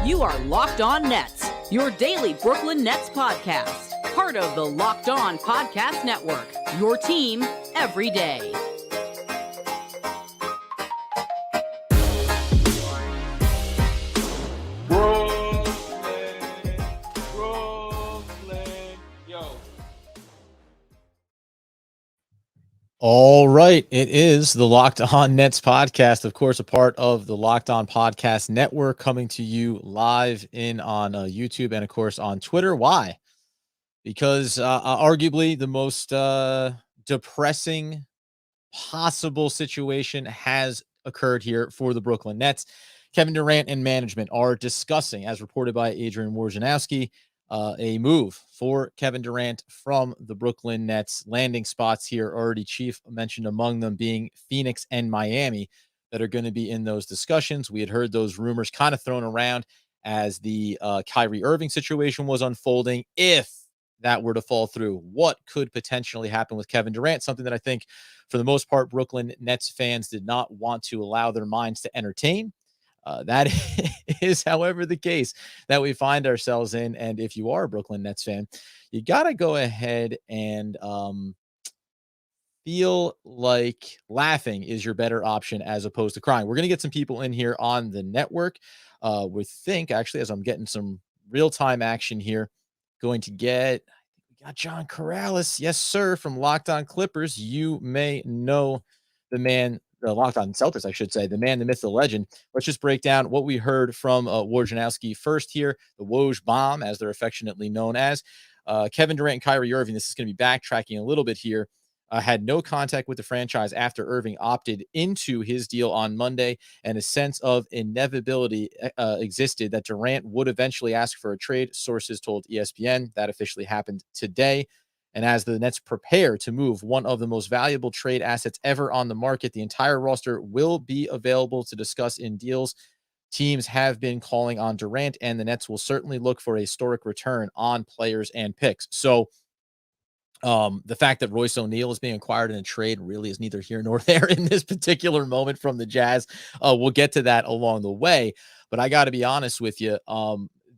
You are Locked On Nets, your daily Brooklyn Nets podcast. Part of the Locked On Podcast Network, your team every day. Brooklyn, yo. All right. It is the Locked On Nets podcast, of course, a part of the Locked On Podcast Network, coming to you live on YouTube and, of course, on Twitter. Why? Because arguably the most depressing possible situation has occurred here for the Brooklyn Nets. Kevin Durant and management are discussing, as reported by Adrian Wojnarowski, a move for Kevin Durant from the Brooklyn Nets. Landing spots here already chief mentioned, among them being Phoenix and Miami, that are going to be in those discussions. We had heard those rumors kind of thrown around as the Kyrie Irving situation was unfolding. If that were to fall through, what could potentially happen with Kevin Durant? Something that I think, for the most part, Brooklyn Nets fans did not want to allow their minds to entertain. That is, however, the case that we find ourselves in. And if you are a Brooklyn Nets fan, you got to go ahead and feel like laughing is your better option as opposed to crying. We're going to get some people in here on the network. We think, actually, as I'm getting some real-time action here, we got John Karalis. Yes, sir, from Locked On Clippers. You may know the man, the Locked On Celtics, I should say, the man, the myth, the legend. Let's just break down what we heard from Wojnarowski first here, the Woj Bomb, as they're affectionately known as. Kevin Durant and Kyrie Irving, this is going to be backtracking a little bit here, had no contact with the franchise after Irving opted into his deal on Monday, and a sense of inevitability existed that Durant would eventually ask for a trade, sources told ESPN. That officially happened today. And as the Nets prepare to move one of the most valuable trade assets ever on the market, the entire roster will be available to discuss in deals. Teams have been calling on Durant, and the Nets will certainly look for a historic return on players and picks. So the fact that Royce O'Neal is being acquired in a trade really is neither here nor there in this particular moment from the Jazz. We'll get to that along the way. But I got to be honest with you,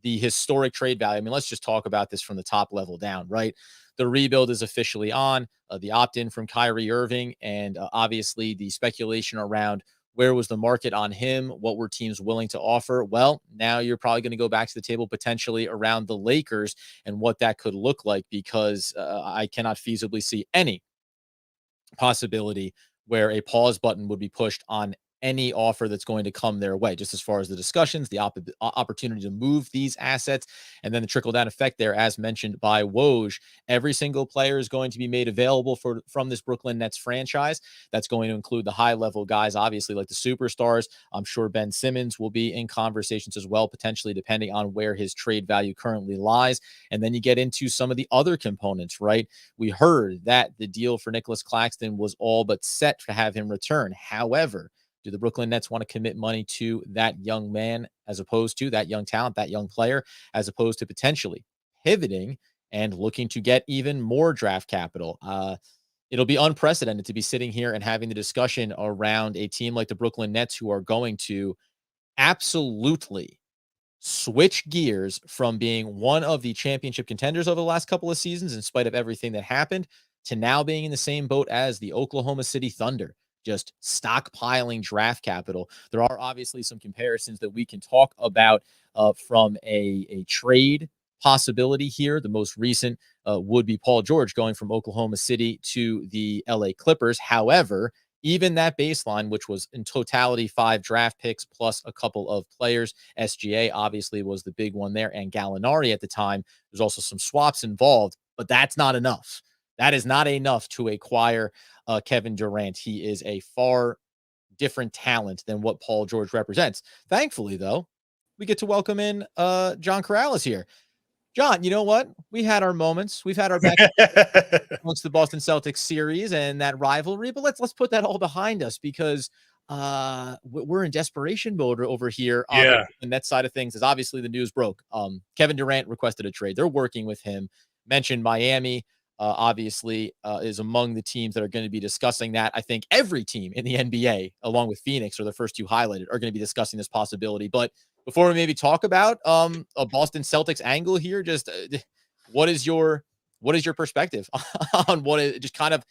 the historic trade value, I mean, let's just talk about this from the top level down, right? The rebuild is officially on. The opt-in from Kyrie Irving, and obviously the speculation around where was the market on him, what were teams willing to offer. Well, now you're probably going to go back to the table potentially around the Lakers and what that could look like, because I cannot feasibly see any possibility where a pause button would be pushed on any offer that's going to come their way, just as far as the discussions, the opportunity to move these assets, and then the trickle-down effect there, as mentioned by Woj. Every single player is going to be made available from this Brooklyn Nets franchise. That's going to include the high-level guys, obviously, like the superstars. I'm sure Ben Simmons will be in conversations as well, potentially, depending on where his trade value currently lies. And then you get into some of the other components, right? We heard that the deal for Nicholas Claxton was all but set to have him return. However, do the Brooklyn Nets want to commit money to that young man, as opposed to that young talent, that young player, as opposed to potentially pivoting and looking to get even more draft capital? It'll be unprecedented to be sitting here and having the discussion around a team like the Brooklyn Nets, who are going to absolutely switch gears from being one of the championship contenders over the last couple of seasons, in spite of everything that happened, to now being in the same boat as the Oklahoma City Thunder, just stockpiling draft capital. There are obviously some comparisons that we can talk about from a trade possibility here. The most recent would be Paul George going from Oklahoma City to the LA Clippers. However, even that baseline, which was in totality 5 draft picks plus a couple of players, SGA obviously was the big one there, and Gallinari at the time. There's also some swaps involved, but that's not enough. That is not enough to acquire Kevin Durant. He is a far different talent than what Paul George represents. Thankfully, though, we get to welcome in John Karalis here. John, you know what? We had our moments. We've had our back amongst the Boston Celtics series and that rivalry, but let's put that all behind us, because we're in desperation mode over here on the Nets side of things, as obviously the news broke. Kevin Durant requested a trade. They're working with him. Mentioned Miami. obviously is among the teams that are going to be discussing that. I think every team in the NBA, along with Phoenix, or the first two highlighted, are going to be discussing this possibility. But before we maybe talk about a Boston Celtics angle here, just what is your perspective on what it just kind of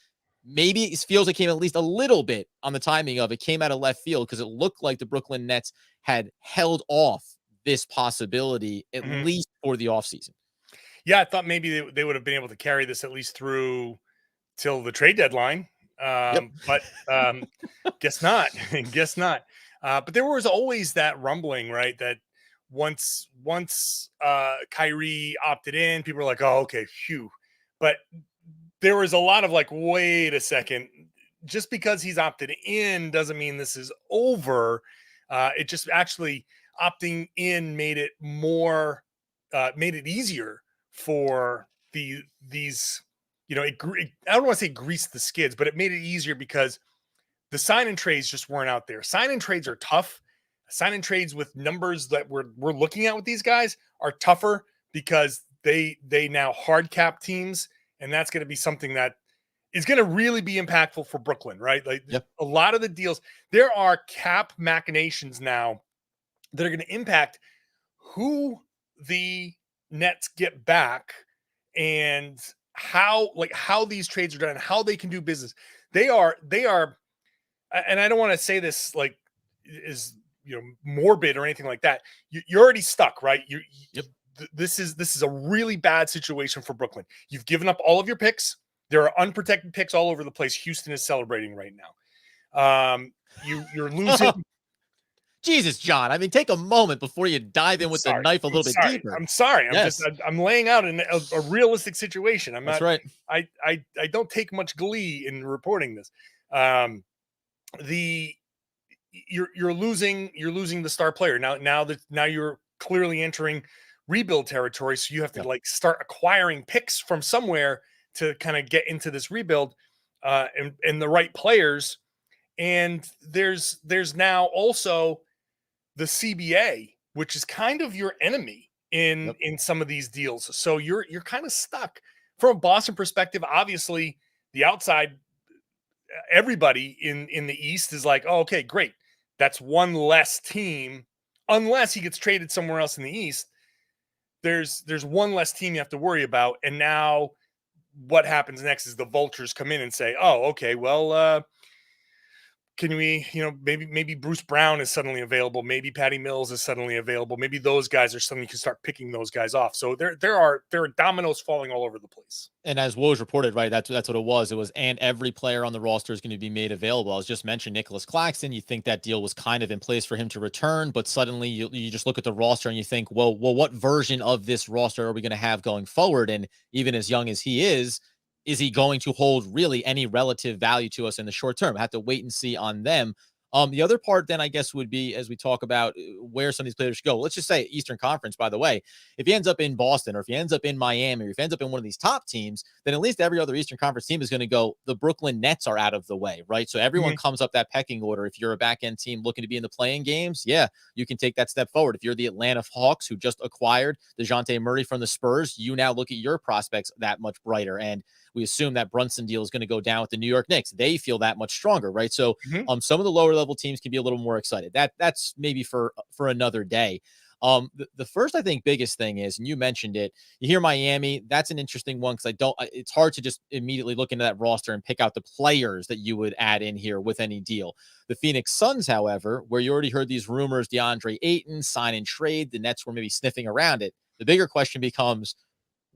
maybe it feels like came at least a little bit on the timing of it, came out of left field because it looked like the Brooklyn Nets had held off this possibility at least for the offseason. Yeah, I thought maybe they would have been able to carry this at least through till the trade deadline. But guess not. Guess not. But there was always that rumbling, right? That once Kyrie opted in, people were like, "Oh, okay, phew." But there was a lot of like, "Wait a second, just because he's opted in doesn't mean this is over." It just actually opting in made it made it easier for these. I don't want to say grease the skids, but it made it easier because the sign and trades just weren't out there. Sign and trades are tough. Sign and trades with numbers that we're looking at with these guys are tougher because they now hard cap teams, and that's going to be something that is going to really be impactful for Brooklyn, right? Like a lot of the deals, there are cap machinations now that are going to impact who the Nets get back and how these trades are done, how they can do business. They are, and I don't want to say this like is morbid or anything like that. You're already stuck, right? This is a really bad situation for Brooklyn. You've given up all of your picks. There are unprotected picks all over the place. Houston is celebrating right now. You're losing. Jesus, John. I mean, take a moment before you dive in with the knife a little bit deeper. I'm sorry. I'm laying out a realistic situation. That's right. I don't take much glee in reporting this. You're losing the star player now you're clearly entering rebuild territory. So you have to start acquiring picks from somewhere to kind of get into this rebuild and the right players. And there's now also the CBA, which is kind of your enemy in some of these deals. So you're kind of stuck from a Boston perspective. Obviously, the outside, everybody in the East is like, oh, okay, great. That's one less team. Unless he gets traded somewhere else in the East, there's one less team you have to worry about. And now what happens next is the vultures come in and say, oh, okay, well, can we, maybe Bruce Brown is suddenly available. Maybe Patty Mills is suddenly available. Maybe those guys are suddenly can start picking those guys off. So there are dominoes falling all over the place. And as Woj reported, right, that's what it was. It was, and every player on the roster is going to be made available. I was just mentioned Nicholas Claxton. You think that deal was kind of in place for him to return, but suddenly you just look at the roster and you think, well, what version of this roster are we going to have going forward? And even as young as he is he going to hold really any relative value to us in the short term? I have to wait and see on them. The other part then I guess would be, as we talk about where some of these players should go, let's just say Eastern Conference, by the way, if he ends up in Boston or if he ends up in Miami or if he ends up in one of these top teams, then at least every other Eastern Conference team is going to go, the Brooklyn Nets are out of the way, right? So everyone comes up that pecking order. If you're a back end team looking to be in the playing games, yeah, you can take that step forward. If you're the Atlanta Hawks who just acquired DeJounte Murray from the Spurs, you now look at your prospects that much brighter. And we assume that Brunson deal is going to go down with the New York Knicks. They feel that much stronger, right? So some of the lower level teams can be a little more excited. That's maybe for another day. The first, I think, biggest thing is, and you mentioned it, you hear Miami. That's an interesting one because it's hard to just immediately look into that roster and pick out the players that you would add in here with any deal. The Phoenix Suns, however, where you already heard these rumors, DeAndre Ayton, sign and trade, the Nets were maybe sniffing around it. The bigger question becomes,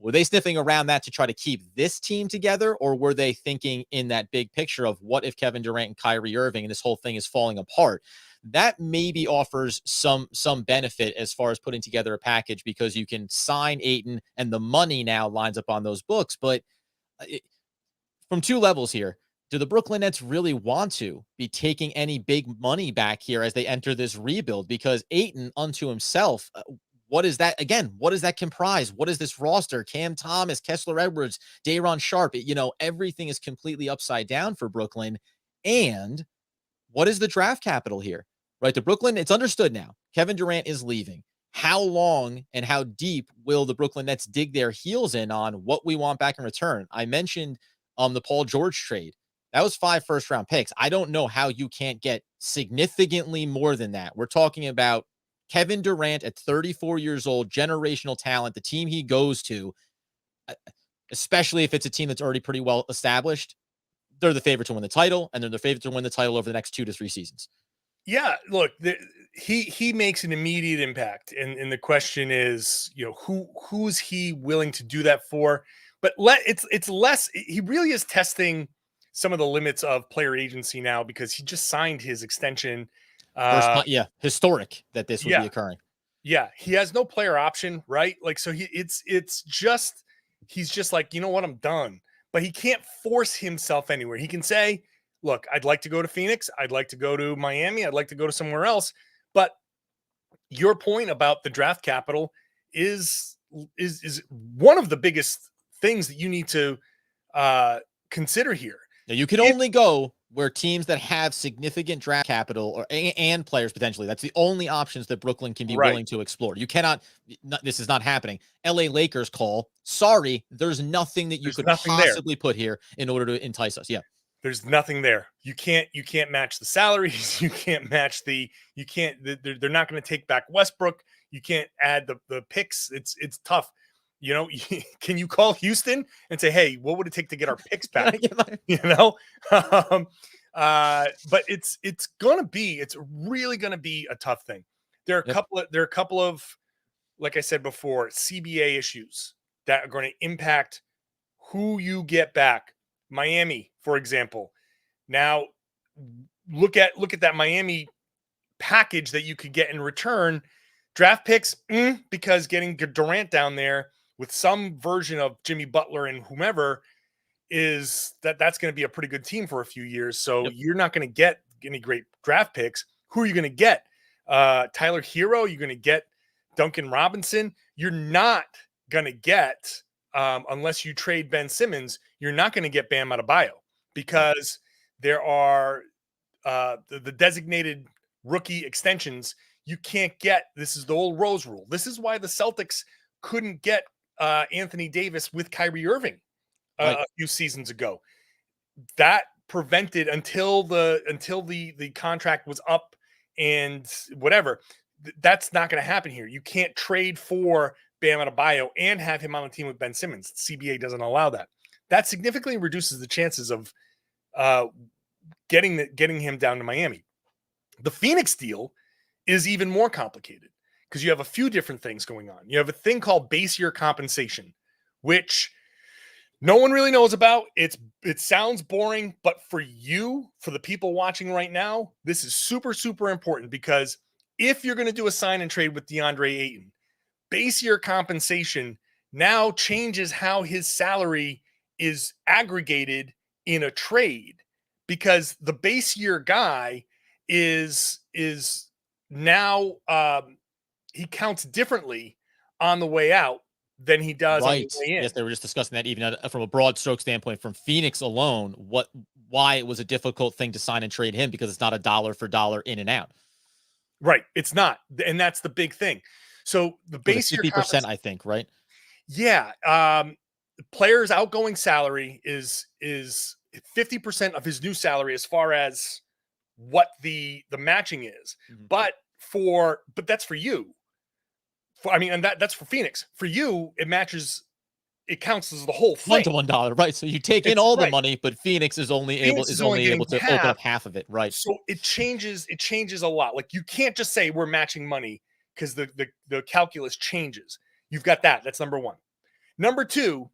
were they sniffing around that to try to keep this team together, or were they thinking in that big picture of what if Kevin Durant and Kyrie Irving and this whole thing is falling apart? That maybe offers some benefit as far as putting together a package because you can sign Ayton and the money now lines up on those books. But from two levels here, do the Brooklyn Nets really want to be taking any big money back here as they enter this rebuild? Because Ayton unto himself, what is that? Again, what does that comprise? What is this roster? Cam Thomas, Kessler Edwards, Day'Ron Sharpe. Everything is completely upside down for Brooklyn. And what is the draft capital here? Right? The Brooklyn, it's understood now. Kevin Durant is leaving. how long and how deep will the Brooklyn Nets dig their heels in on what we want back in return? I mentioned the Paul George trade. That was 5 first-round picks. I don't know how you can't get significantly more than that. We're talking about Kevin Durant at 34 years old, generational talent, the team he goes to, especially if it's a team that's already pretty well established, they're the favorite to win the title, and they're the favorite to win the title over the next 2 to 3 seasons. Yeah, look, he makes an immediate impact, and the question is, who's he willing to do that for? But it's less. He really is testing some of the limits of player agency now because he just signed his extension. Historic that this would be occurring. Yeah, he has no player option, right? Like, so he's just like, you know what, I'm done. But he can't force himself anywhere. He can say, look, I'd like to go to Phoenix. I'd like to go to Miami. I'd like to go to somewhere else. But your point about the draft capital is one of the biggest things that you need to consider here. Now, you can only go where teams that have significant draft capital and players potentially. That's the only options that Brooklyn can be willing to explore. You cannot. This is not happening. LA Lakers call. Sorry, there's nothing that you could possibly put here in order to entice us. Yeah. There's nothing there. You can't match the salaries. You can't match they're not going to take back Westbrook. You can't add the picks. It's tough. Can you call Houston and say, hey, what would it take to get our picks back? But it's really going to be a tough thing. There are a couple of, like I said before, CBA issues that are going to impact who you get back. Miami, for example. Now, look at that Miami package that you could get in return. Draft picks, because getting Durant down there with some version of Jimmy Butler and whomever that's going to be a pretty good team for a few years. So you're not going to get any great draft picks. Who are you going to get? Tyler Hero? You're going to get Duncan Robinson? You're not going to get, unless you trade Ben Simmons, you're not going to get Bam Adebayo because there are the designated rookie extensions. You can't get. This is the old Rose rule. This is why the Celtics couldn't get Anthony Davis with Kyrie Irving a few seasons ago. That prevented until the contract was up and whatever. That's not going to happen here. You can't trade for Bam Adebayo and have him on the team with Ben Simmons. CBA doesn't allow that. That significantly reduces the chances of getting him down to Miami. The Phoenix deal is even more complicated because you have a few different things going on. You have a thing called base year compensation, which no one really knows about. It sounds boring, but for the people watching right now, this is super, super important because if you're going to do a sign and trade with DeAndre Ayton, base year compensation now changes how his salary is aggregated in a trade because the base year guy is now he counts differently on the way out than he does on the way in. Yes, they were just discussing that even from a broad stroke standpoint from Phoenix alone, why it was a difficult thing to sign and trade him because it's not a dollar for dollar in and out. Right. It's not. And that's the big thing. So the base year 50%, I think, right? Yeah. Player's outgoing salary is 50% of his new salary as far as what the matching is. Mm-hmm. But that's for you. And that's for Phoenix. For you, it matches. It counts as the whole thing. $1 right? So you take in all the money, but Phoenix is only able to open up half of it, right? So it changes a lot. Like you can't just say we're matching money because the calculus changes. You've got that. That's number one. Number two,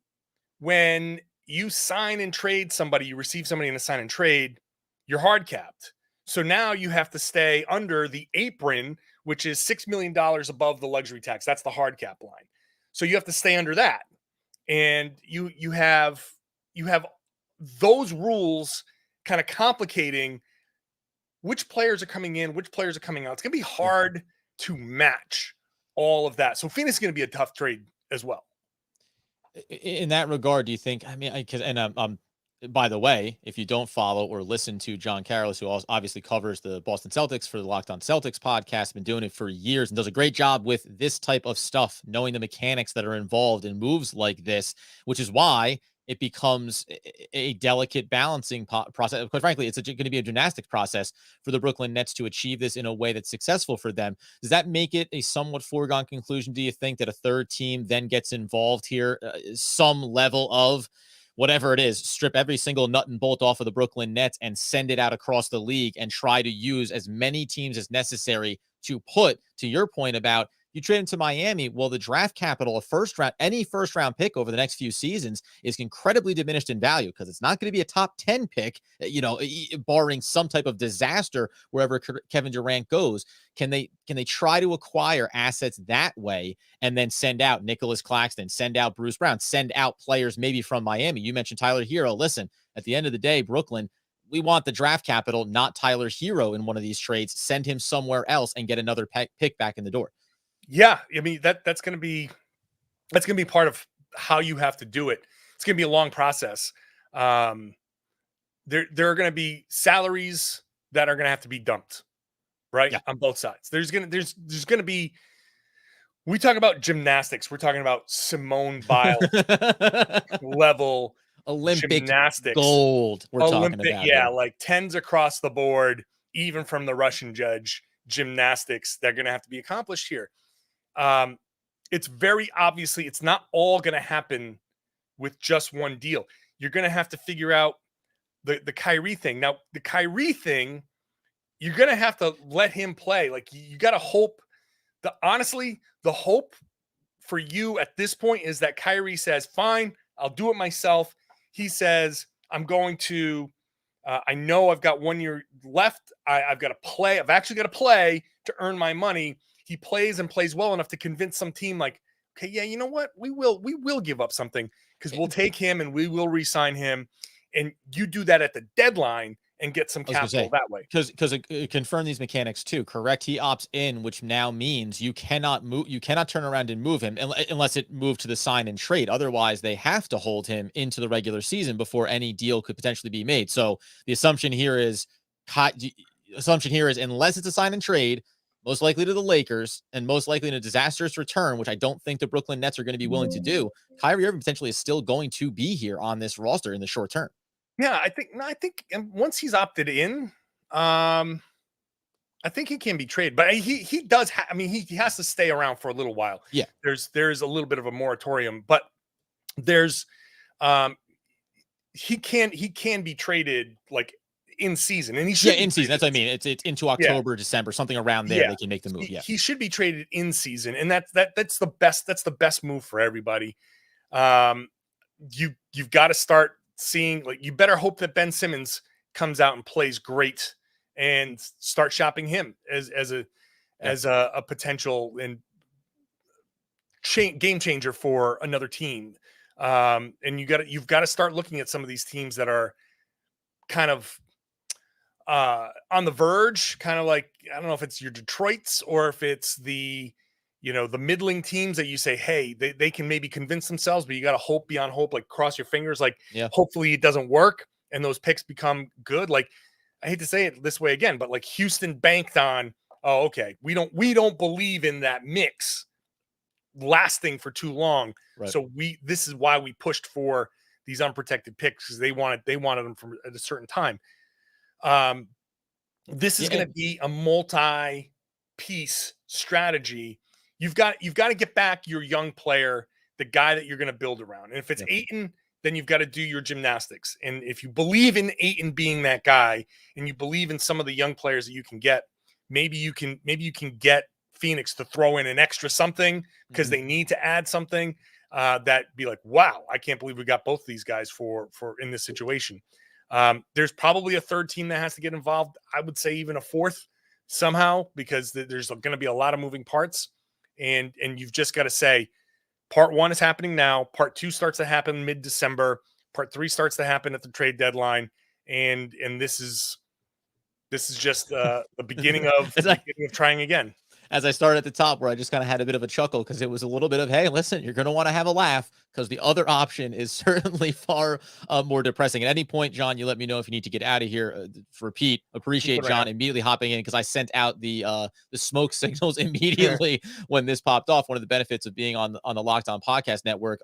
when you sign and trade somebody, you receive somebody in a sign and trade, you're hard capped. So now you have to stay under the apron, which is $6 million above the luxury tax. That's the hard cap line. So you have to stay under that. And you have those rules kind of complicating which players are coming in, which players are coming out. It's going to be hard to match all of that. So Phoenix is going to be a tough trade as well. In that regard, do you think? I mean, by the way, if you don't follow or listen to John Karalis, who obviously covers the Boston Celtics for the Locked On Celtics podcast, been doing it for years and does a great job with this type of stuff, knowing the mechanics that are involved in moves like this, which is why it becomes a delicate balancing process. Quite frankly, it's going to be a gymnastics process for the Brooklyn Nets to achieve this in a way that's successful for them. Does that make it a somewhat foregone conclusion, do you think, that a third team then gets involved here, some level of whatever it is, strip every single nut and bolt off of the Brooklyn Nets and send it out across the league and try to use as many teams as necessary to put, to your point about you trade into Miami? Well, the draft capital, any first round pick over the next few seasons is incredibly diminished in value because it's not going to be a top 10 pick, barring some type of disaster wherever Kevin Durant goes. Can they try to acquire assets that way and then send out Nicholas Claxton, send out Bruce Brown, send out players maybe from Miami? You mentioned Tyler Hero. Listen, at the end of the day, Brooklyn, we want the draft capital, not Tyler Hero in one of these trades. Send him somewhere else and get another pick back in the door. Yeah, I mean, that's going to be part of how you have to do it. It's going to be a long process. There are going to be salaries that are going to have to be dumped, right? Yeah. On both sides. There's going to be, we talk about gymnastics. We're talking about Simone Biles level Olympic gymnastics, gold. We're talking about, yeah, like tens across the board, even from the Russian judge. Gymnastics that are going to have to be accomplished here. It's very obviously, it's not all going to happen with just one deal. You're going to have to figure out the Kyrie thing. Now, the Kyrie thing, you're going to have to let him play. Like, you got to hope honestly, the hope for you at this point is that Kyrie says, fine, I'll do it myself. He says, I'm going to, I know I've got 1 year left. I've got to play. I've actually got to play to earn my money. He plays and plays well enough to convince some team like, okay, yeah, you know what? We will give up something because we'll take him and we will re-sign him. And you do that at the deadline and get some capital that way. Because it confirmed these mechanics too, correct? He opts in, which now means you cannot turn around and move him unless it moved to the sign and trade. Otherwise, they have to hold him into the regular season before any deal could potentially be made. So the assumption here is unless it's a sign and trade, most likely to the Lakers, and most likely in a disastrous return, which I don't think the Brooklyn Nets are going to be willing to do, Kyrie Irving potentially is still going to be here on this roster in the short term. Yeah, I think once he's opted in, I think he can be traded, but he does. He has to stay around for a little while. Yeah, there's a little bit of a moratorium, but there's he can be traded like in season, and he should in season. That's what I mean. It's into October, December, something around there. Yeah. They can make the move. Yeah, he should be traded in season, and that's the best. That's the best move for everybody. You've got to start seeing, like, you better hope that Ben Simmons comes out and plays great, and start shopping him as a potential and game changer for another team. And you've got to start looking at some of these teams that are kind of on the verge, kind of like, I don't know if it's your Detroits or if it's the middling teams that you say, hey, they can maybe convince themselves, but you got to hope beyond hope, like cross your fingers, like, yeah, hopefully it doesn't work and those picks become good. Like, I hate to say it this way again, but like Houston banked on, oh, okay, we don't believe in that mix lasting for too long. Right. So this is why we pushed for these unprotected picks, because they wanted them from at a certain time. This is going to be a multi-piece strategy. You've got to get back your young player, the guy that you're going to build around. And if it's Ayton, then you've got to do your gymnastics. And if you believe in Ayton being that guy, and you believe in some of the young players that you can get, maybe you can get Phoenix to throw in an extra something because they need to add something that be like, wow, I can't believe we got both of these guys for in this situation. There's probably a third team that has to get involved. I would say even a fourth somehow, because there's going to be a lot of moving parts, and you've just got to say, part one is happening now. Part two starts to happen mid-December. Part three starts to happen at the trade deadline. And this is just the beginning of trying again. as I started at the top, where I just kind of had a bit of a chuckle because it was a little bit of, hey, listen, you're going to want to have a laugh because the other option is certainly far more depressing. At any point, John, you let me know if you need to get out of here. For Pete, appreciate John immediately hopping in because I sent out the smoke signals immediately when this popped off. One of the benefits of being on the Locked On Podcast Network.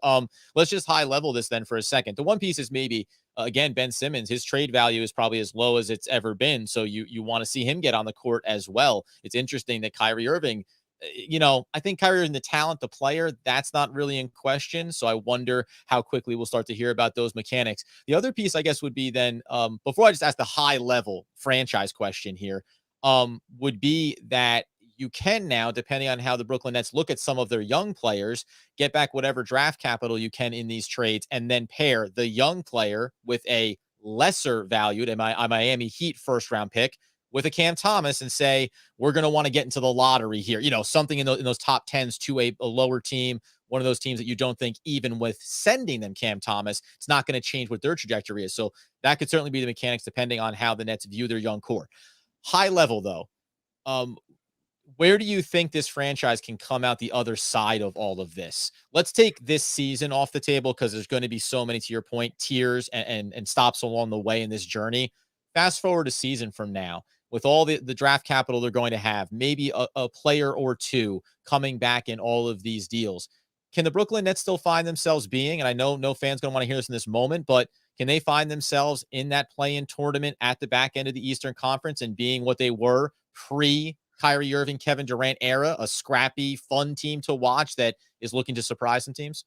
Let's just high level this then for a second. The one piece is maybe again, Ben Simmons, his trade value is probably as low as it's ever been. So you want to see him get on the court as well. It's interesting that Kyrie Irving, I think Kyrie Irving, the talent, the player, that's not really in question. So I wonder how quickly we'll start to hear about those mechanics. The other piece, I guess, would be then, before I just ask the high level franchise question here, would be that you can now, depending on how the Brooklyn Nets look at some of their young players, get back whatever draft capital you can in these trades and then pair the young player with a lesser valued Miami Heat first round pick with a Cam Thomas and say, we're going to want to get into the lottery here, something in those top 10s to a lower team, one of those teams that you don't think even with sending them Cam Thomas, it's not going to change what their trajectory is. So that could certainly be the mechanics depending on how the Nets view their young core. High level though, where do you think this franchise can come out the other side of all of this? Let's take this season off the table because there's going to be so many, to your point, tiers and stops along the way in this journey. Fast forward a season from now, with all the draft capital they're going to have, maybe a player or two coming back in all of these deals. Can the Brooklyn Nets still find themselves being, and I know no fans going to want to hear this in this moment, but can they find themselves in that play-in tournament at the back end of the Eastern Conference and being what they were pre Kyrie Irving, Kevin Durant era, a scrappy, fun team to watch that is looking to surprise some teams?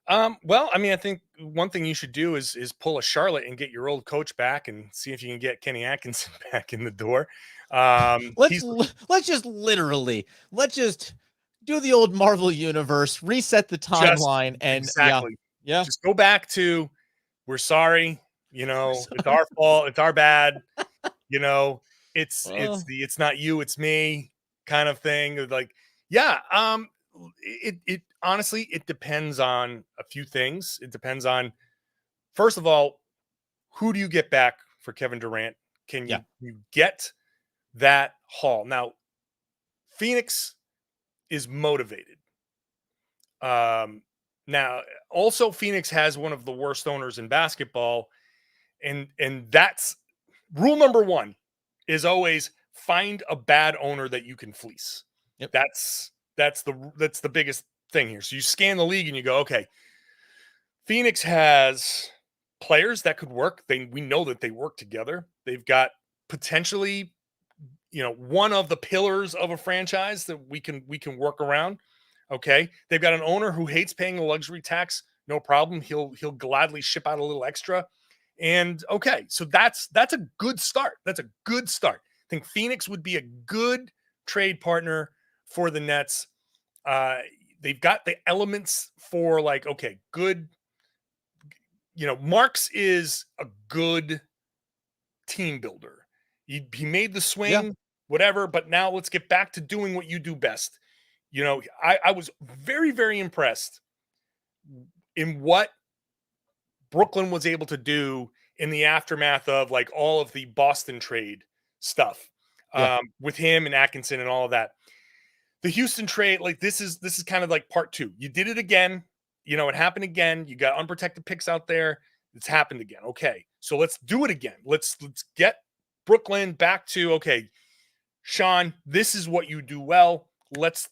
Well, I mean, I think one thing you should do is pull a Charlotte and get your old coach back and see if you can get Kenny Atkinson back in the door. Let's just do the old Marvel universe, reset the timeline, and exactly. Yeah. Just go back to, we're sorry, it's our fault, it's our bad, it's not you, it's me kind of thing. Like, yeah, it honestly, it depends on a few things. It depends on, first of all, who do you get back for Kevin Durant? Can you get that haul? Now, Phoenix is motivated. Now, also Phoenix has one of the worst owners in basketball, and that's rule number one is always find a bad owner that you can fleece. Yep. That's the biggest thing here. So you scan the league and you go, okay, Phoenix has players that could work. We know that they work together. They've got potentially, one of the pillars of a franchise that we can work around. Okay. They've got an owner who hates paying a luxury tax. No problem. He'll gladly ship out a little extra. And okay, so that's a good start. That's a good start. I think Phoenix would be a good trade partner for the Nets. They've got the elements for good. Marks is a good team builder. He made the swing, whatever, but now let's get back to doing what you do best. I was very, very impressed in what Brooklyn was able to do in the aftermath of all of the Boston trade stuff with him and Atkinson and all of that. The Houston trade, this is kind of like part two. You did it again. It happened again. You got unprotected picks out there. It's happened again. Okay. So let's do it again. Let's get Brooklyn back to, okay, Sean, this is what you do well. Let's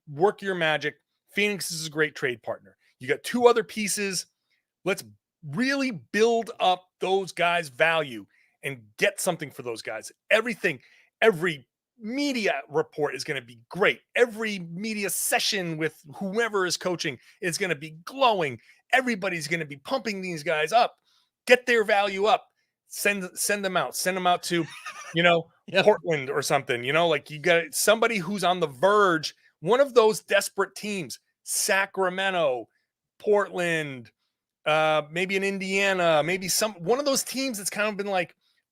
work your magic. Phoenix is a great trade partner. You got two other pieces. Let's really build up those guys' value and get something for those guys. Every media report is going to be great. Every media session with whoever is coaching is going to be glowing. Everybody's going to be pumping these guys up. Get their value up. Send them out. Send them out to, Portland or something. You got somebody who's on the verge. One of those desperate teams. Sacramento, Portland, maybe in Indiana, maybe one of those teams that's kind of been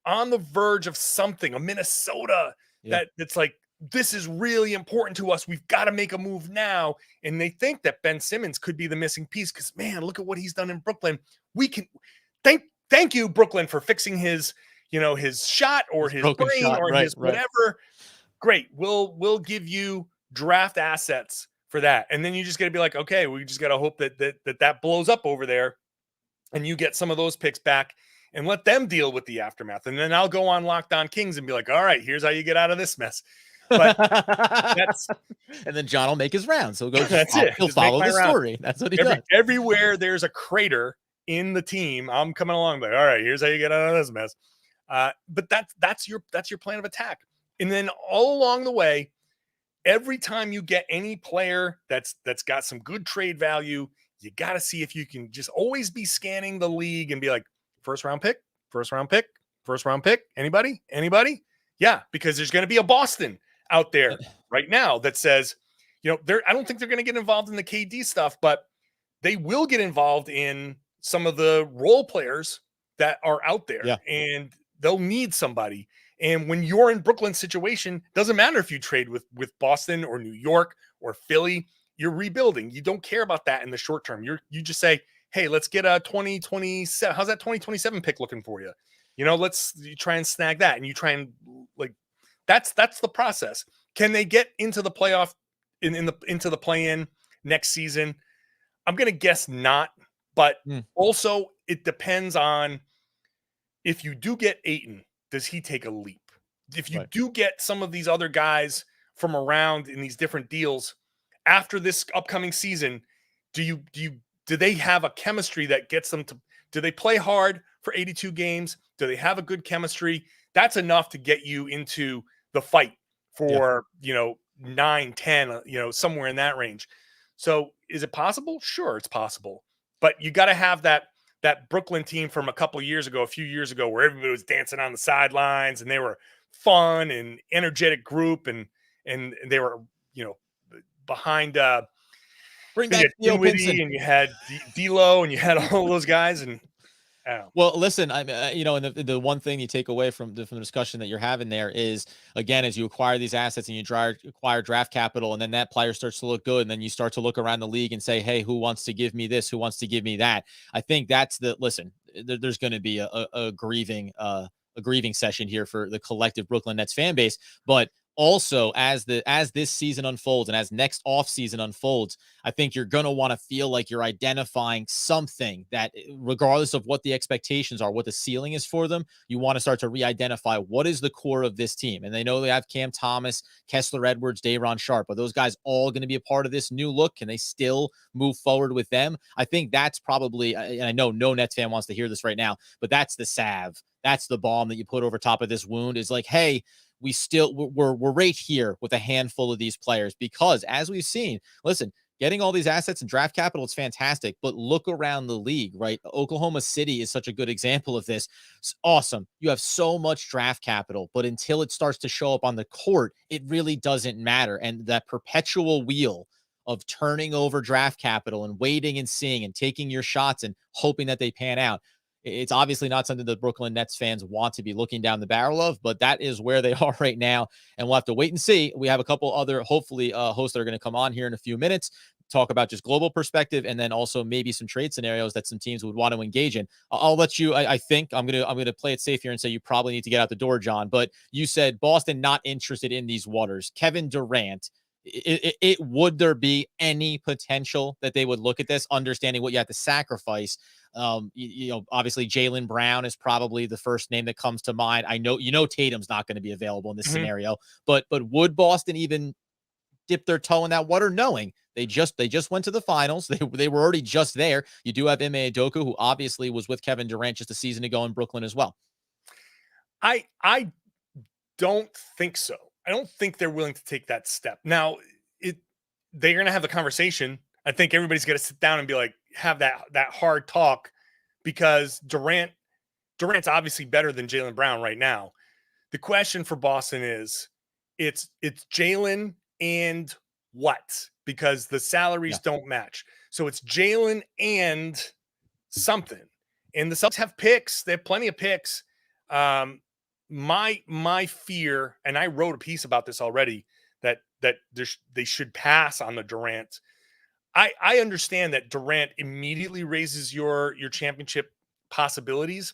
on the verge of something. A Minnesota that's this is really important to us. We've got to make a move now. And they think that Ben Simmons could be the missing piece because, man, look at what he's done in Brooklyn. We can thank you, Brooklyn, for fixing his shot or his brain or his whatever. Great. We'll give you draft assets for that. And then you just got to be like, okay, we just got to hope that blows up over there and you get some of those picks back and let them deal with the aftermath. And then I'll go on Locked On Kings and be like, all right, here's how you get out of this mess. But that's and then John will make his rounds. So go. That's it. He'll follow the story. That's what he does. Everywhere there's a crater in the team, I'm coming along like, all right, here's how you get out of this mess. But that's your plan of attack. And then all along the way, every time you get any player that's got some good trade value, you got to see if you can just always be scanning the league and be like, first round pick. Anybody? Yeah, because there's going to be a Boston out there right now that says, I don't think they're going to get involved in the KD stuff, but they will get involved in some of the role players that are out there, and they'll need somebody. And when you're in Brooklyn's situation, doesn't matter if you trade with Boston or New York or Philly, you're rebuilding. You don't care about that in the short term. You just say, hey, let's get a 2027. How's that 2027 pick looking for you? You try and snag that, and you try and that's the process. Can they get into the playoff into the play-in next season? I'm going to guess not, but also it depends on if you do get Ayton, does he take a leap? If you do get some of these other guys from around in these different deals after this upcoming season, do they have a chemistry that gets them to, do they play hard for 82 games? Do they have a good chemistry? That's enough to get you into the fight for, 9, 10, somewhere in that range. So is it possible? Sure, it's possible. But you got to have that Brooklyn team from a few years ago, where everybody was dancing on the sidelines and they were fun and energetic group, and they were, behind bring back Dinwiddie, and you had D'Lo, and you had all those guys. And well, listen, and the one thing you take away from the discussion that you're having there is, again, as you acquire these assets and you acquire draft capital, and then that player starts to look good, and then you start to look around the league and say, hey, who wants to give me this? Who wants to give me that? I think that's there's going to be a grieving session here for the collective Brooklyn Nets fan base. But also, as this season unfolds and as next off season unfolds, I think you're going to want to feel like you're identifying something that, regardless of what the expectations are, what the ceiling is for them, you want to start to re-identify what is the core of this team. And they know they have Cam Thomas, Kessler Edwards, Day'Ron Sharpe. Are those guys all going to be a part of this new look? Can they still move forward with them? I think that's probably, and I know no Nets fan wants to hear this right now, but that's the salve. That's the balm that you put over top of this wound, is like, hey, we're right here with a handful of these players, because as we've seen, listen, getting all these assets and draft capital, it's fantastic, but look around the league, right? Oklahoma City is such a good example of this. It's awesome. You have so much draft capital, but until it starts to show up on the court, it really doesn't matter. And that perpetual wheel of turning over draft capital and waiting and seeing and taking your shots and hoping that they pan out, it's obviously not something that Brooklyn Nets fans want to be looking down the barrel of, but that is where they are right now. And we'll have to wait and see. We have a couple other, hopefully, hosts that are going to come on here in a few minutes, talk about just global perspective, and then also maybe some trade scenarios that some teams would want to engage in. I'll let you, I think I'm going to play it safe here and say you probably need to get out the door, John, but you said Boston not interested in these waters. Kevin Durant, would there be any potential that they would look at this, understanding what you have to sacrifice? Obviously Jaylen Brown is probably the first name that comes to mind. I know, Tatum's not going to be available in this scenario, but would Boston even dip their toe in that water, knowing they just went to the finals? They were already just there. You do have Ime Udoka, who obviously was with Kevin Durant just a season ago in Brooklyn as well. I don't think so. I don't think they're willing to take that step. Now, they're going to have the conversation. I think everybody's got to sit down and be like, have that hard talk, because Durant's obviously better than Jaylen Brown right now. The question for Boston is, it's Jaylen and what? Because the salaries don't match. So it's Jaylen and something. And the Celtics have picks. They have plenty of picks. My fear, and I wrote a piece about this already, that they should pass on the Durant. I understand that Durant immediately raises your championship possibilities,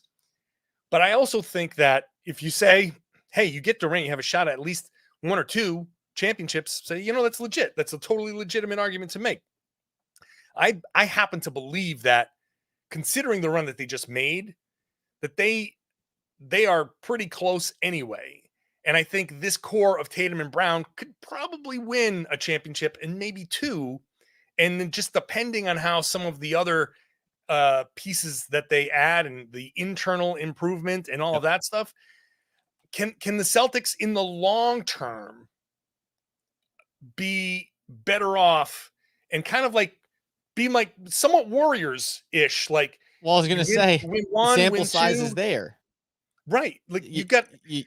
but I also think that if you say, hey, you get Durant, you have a shot at least 1 or 2 championships, say, that's legit. That's a totally legitimate argument to make. I happen to believe that, considering the run that they just made, that they are pretty close anyway. And I think this core of Tatum and Brown could probably win a championship and maybe 2. And then just depending on how some of the other pieces that they add and the internal improvement and all of that stuff, can the Celtics in the long term be better off and kind of like be like somewhat Warriors-ish? Like, well, I was going to say, win the one, sample win size 2. is there. Right. Like you've got, you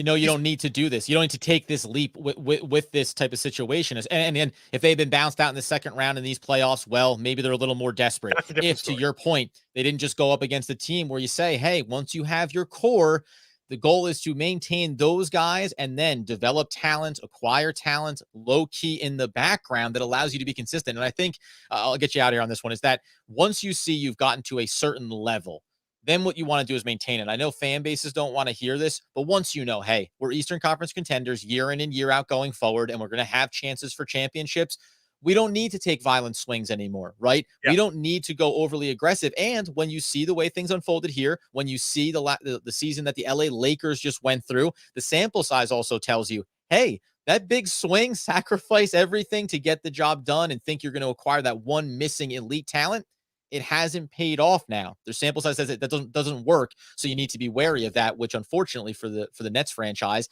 don't need to do this. You don't need to take this leap with this type of situation. And then if they've been bounced out in the second round in these playoffs, well, maybe they're a little more desperate. that's a different If, story. to your point, they didn't just go up against a team where you say, hey, once you have your core, the goal is to maintain those guys and then develop talent, acquire talent, low key in the background that allows you to be consistent. And I think I'll get you out of here on this one, is that once you see you've gotten to a certain level, then what you want to do is maintain it. I know fan bases don't want to hear this, but once you know, hey, we're Eastern Conference contenders year in and year out going forward, and we're going to have chances for championships, we don't need to take violent swings anymore, right? Yeah. We don't need to go overly aggressive. And when you see the way things unfolded here, when you see the season that the LA Lakers just went through, the sample size also tells you, hey, that big swing, sacrifice everything to get the job done and think you're going to acquire that one missing elite talent, it hasn't paid off now. Their sample size says that doesn't work. So you need to be wary of that, which unfortunately for the Nets franchise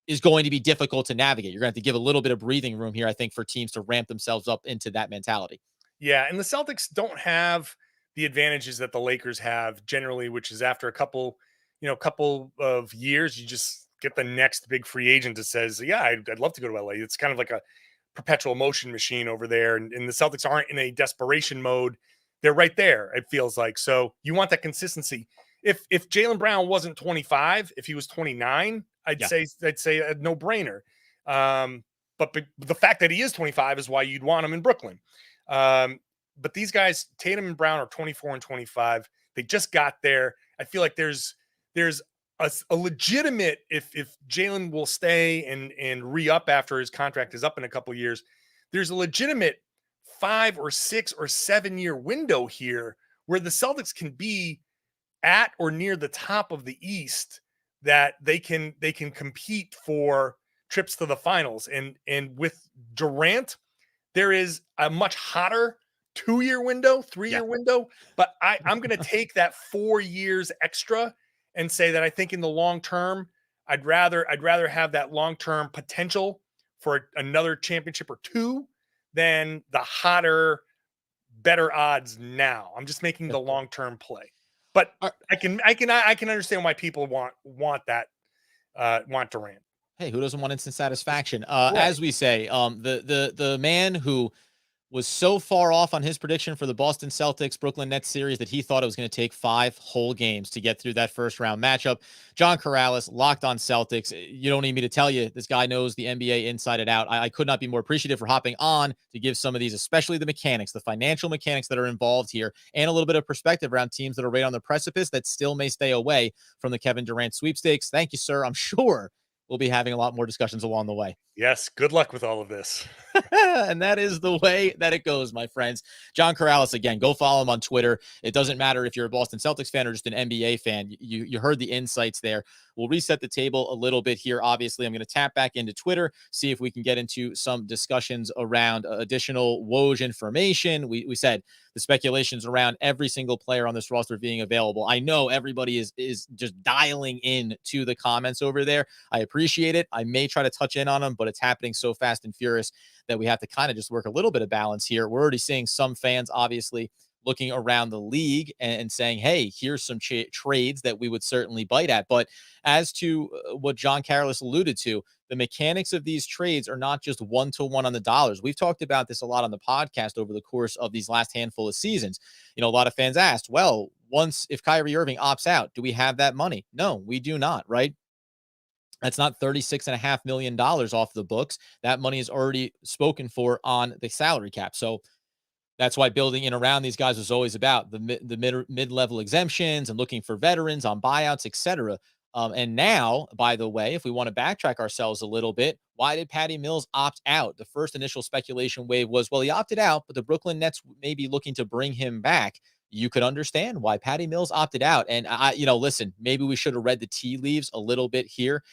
is going to be difficult to navigate. You're going to have to give a little bit of breathing room here, I think, for teams to ramp themselves up into that mentality. Yeah, and the Celtics don't have the advantages that the Lakers have generally, which is after a couple of years, you just get the next big free agent that says, yeah, I'd love to go to LA. It's kind of like a perpetual motion machine over there. And the Celtics aren't in a desperation mode. They're right there, it feels like. So you want that consistency. If Jaylen Brown wasn't 25, if he was 29, I'd say a no-brainer. But the fact that he is 25 is why you'd want him in Brooklyn. But these guys, Tatum and Brown, are 24 and 25. They just got there. I feel like there's a legitimate, if Jaylen will stay and re-up after his contract is up in a couple of years, there's a legitimate 5 or 6 or 7 year window here where the Celtics can be at or near the top of the East, that they can compete for trips to the finals. And with Durant, there is a much hotter 2-year window, 3-year window. But I'm going to take that 4 years extra and say that I think in the long term, I'd rather have that long-term potential for another championship or 2 than the hotter, better odds now. I'm just making the long-term play. But I can understand why people want Durant. Hey, who doesn't want instant satisfaction? Right. As we say, the man who was so far off on his prediction for the Boston Celtics Brooklyn Nets series that he thought it was going to take 5 whole games to get through that first round matchup. John Karalis, Locked On Celtics. You don't need me to tell you, this guy knows the NBA inside and out. I could not be more appreciative for hopping on to give some of these, especially the mechanics, the financial mechanics that are involved here, and a little bit of perspective around teams that are right on the precipice that still may stay away from the Kevin Durant sweepstakes. Thank you, sir. I'm sure we'll be having a lot more discussions along the way. Yes. Good luck with all of this. And that is the way that it goes, my friends. John Karalis, again, go follow him on Twitter. It doesn't matter if you're a Boston Celtics fan or just an NBA fan. You heard the insights there. We'll reset the table a little bit here. Obviously, I'm going to tap back into Twitter, see if we can get into some discussions around additional Woj information. We said the speculations around every single player on this roster being available. I know everybody is just dialing in to the comments over there. I appreciate it. I may try to touch in on them, but it's happening so fast and furious that we have to kind of just work a little bit of balance here. We're already seeing some fans, obviously, looking around the league and saying, hey, here's some trades that we would certainly bite at. But as to what John Karalis alluded to, the mechanics of these trades are not just 1-to-1 on the dollars. We've talked about this a lot on the podcast over the course of these last handful of seasons. A lot of fans asked, well, if Kyrie Irving opts out, do we have that money? No, we do not, right? That's not $36.5 million off the books. That money is already spoken for on the salary cap. So that's why building in around these guys was always about the mid-level exemptions and looking for veterans on buyouts, etc. And now, by the way, if we want to backtrack ourselves a little bit, why did Patty Mills opt out? The first initial speculation wave was, well, he opted out, but the Brooklyn Nets may be looking to bring him back. You could understand why Patty Mills opted out. And listen, maybe we should have read the tea leaves a little bit here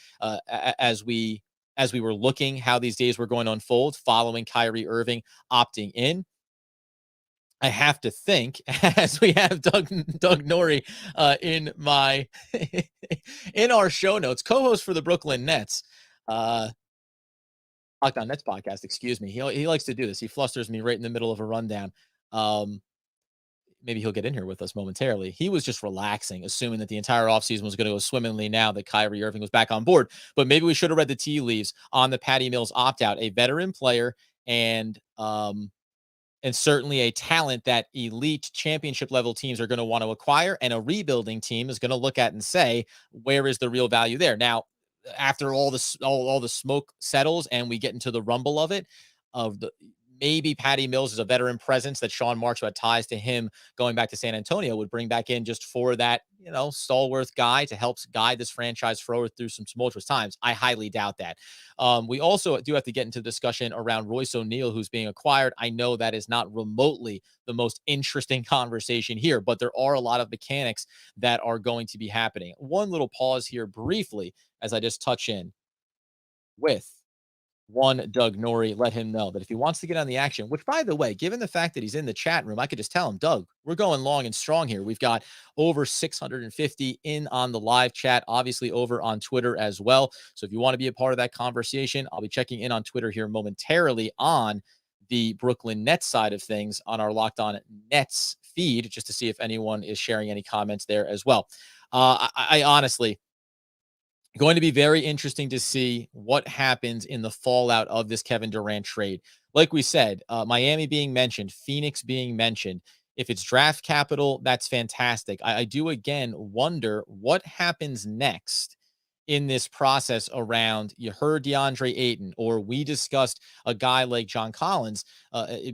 as we were looking how these days were going to unfold following Kyrie Irving opting in. I have to think, as we have Doug Norrie in my in our show notes, co-host for the Brooklyn Nets, Locked On Nets podcast. Excuse me. He likes to do this. He flusters me right in the middle of a rundown. Maybe he'll get in here with us momentarily. He was just relaxing, assuming that the entire offseason was going to go swimmingly now that Kyrie Irving was back on board. But maybe we should have read the tea leaves on the Patty Mills opt-out, a veteran player and certainly a talent that elite championship level teams are going to want to acquire, and a rebuilding team is going to look at and say, where is the real value there? Now, after all the smoke settles and we get into the rumble of it, maybe Patty Mills is a veteran presence that Sean Marks, who had ties to him going back to San Antonio, would bring back in just for that, stalwart guy to help guide this franchise forward through some tumultuous times. I highly doubt that. We also do have to get into discussion around Royce O'Neal, who's being acquired. I know that is not remotely the most interesting conversation here, but there are a lot of mechanics that are going to be happening. One little pause here briefly as I just touch in with one Doug Norrie, let him know that if he wants to get on the action, which, by the way, given the fact that he's in the chat room, I could just tell him, Doug, we're going long and strong here. We've got over 650 in on the live chat, obviously over on Twitter as well. So if you want to be a part of that conversation, I'll be checking in on Twitter here momentarily on the Brooklyn Nets side of things on our Locked On Nets feed, just to see if anyone is sharing any comments there as well. I honestly, going to be very interesting to see what happens in the fallout of this Kevin Durant trade. Like we said, Miami being mentioned, Phoenix being mentioned. If it's draft capital, that's fantastic. I do again wonder what happens next in this process around, you heard DeAndre Ayton, or we discussed a guy like John Collins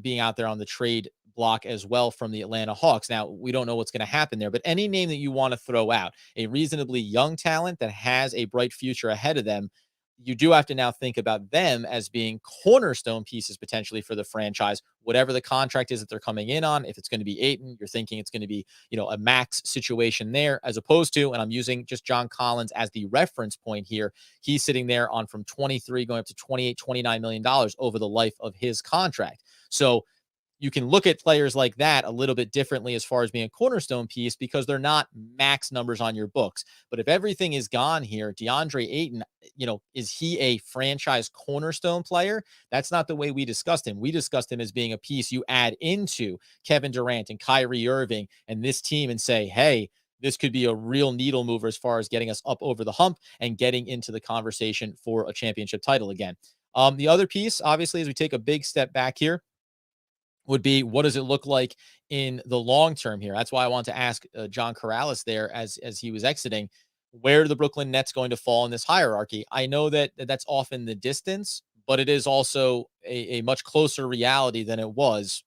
being out there on the trade block as well from the Atlanta Hawks. Now, we don't know what's going to happen there, but any name that you want to throw out, a reasonably young talent that has a bright future ahead of them, you do have to now think about them as being cornerstone pieces potentially for the franchise, whatever the contract is that they're coming in on. If it's going to be Ayton, you're thinking it's going to be, a max situation there, as opposed to, and I'm using just John Collins as the reference point here, he's sitting there on from 23 going up to 28, $29 million over the life of his contract. So you can look at players like that a little bit differently as far as being a cornerstone piece, because they're not max numbers on your books. But if everything is gone here, DeAndre Ayton, is he a franchise cornerstone player? That's not the way we discussed him. We discussed him as being a piece you add into Kevin Durant and Kyrie Irving and this team and say, hey, this could be a real needle mover as far as getting us up over the hump and getting into the conversation for a championship title again. The other piece, obviously, as we take a big step back here, would be, what does it look like in the long term here? That's why I want to ask John Karalis there as he was exiting, where are the Brooklyn Nets going to fall in this hierarchy? I know that that's often the distance, but it is also a much closer reality than it was,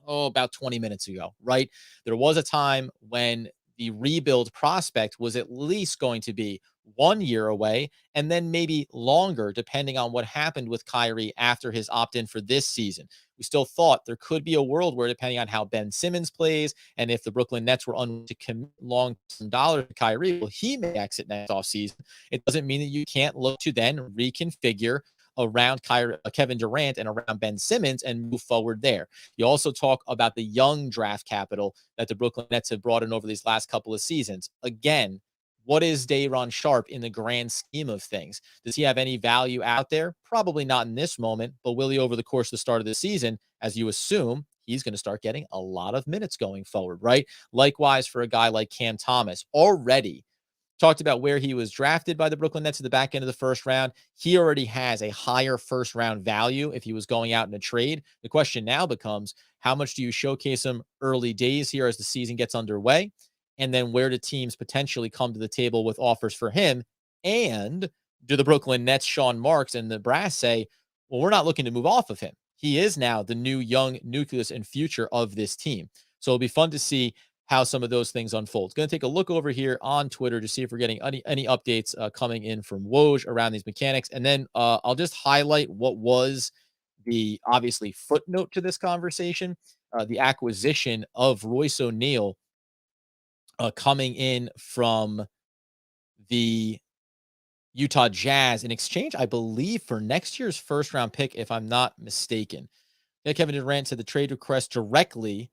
about 20 minutes ago, right? There was a time when the rebuild prospect was at least going to be 1 year away, and then maybe longer, depending on what happened with Kyrie after his opt-in for this season. We still thought there could be a world where, depending on how Ben Simmons plays, and if the Brooklyn Nets were unwilling to commit long-term dollars to Kyrie, well, he may exit next offseason. It doesn't mean that you can't look to then reconfigure around Kevin Durant and around Ben Simmons and move forward there. You also talk about the young draft capital that the Brooklyn Nets have brought in over these last couple of seasons. Again, what is Day'Ron Sharpe in the grand scheme of things? Does he have any value out there? Probably not in this moment, but will he over the course of the start of the season, as you assume, he's going to start getting a lot of minutes going forward, right? Likewise for a guy like Cam Thomas, already talked about where he was drafted by the Brooklyn Nets at the back end of the first round. He already has a higher first round value if he was going out in a trade. The question now becomes, how much do you showcase him early days here as the season gets underway? And then where do teams potentially come to the table with offers for him? And do the Brooklyn Nets, Sean Marks and the brass say, well, we're not looking to move off of him. He is now the new young nucleus and future of this team. So it'll be fun to see how some of those things unfold. Going to take a look over here on Twitter to see if we're getting any updates coming in from Woj around these mechanics. And then I'll just highlight what was the obviously footnote to this conversation, the acquisition of Royce O'Neal coming in from the Utah Jazz in exchange, I believe, for next year's first round pick, if I'm not mistaken. Yeah, Kevin Durant said the trade request directly.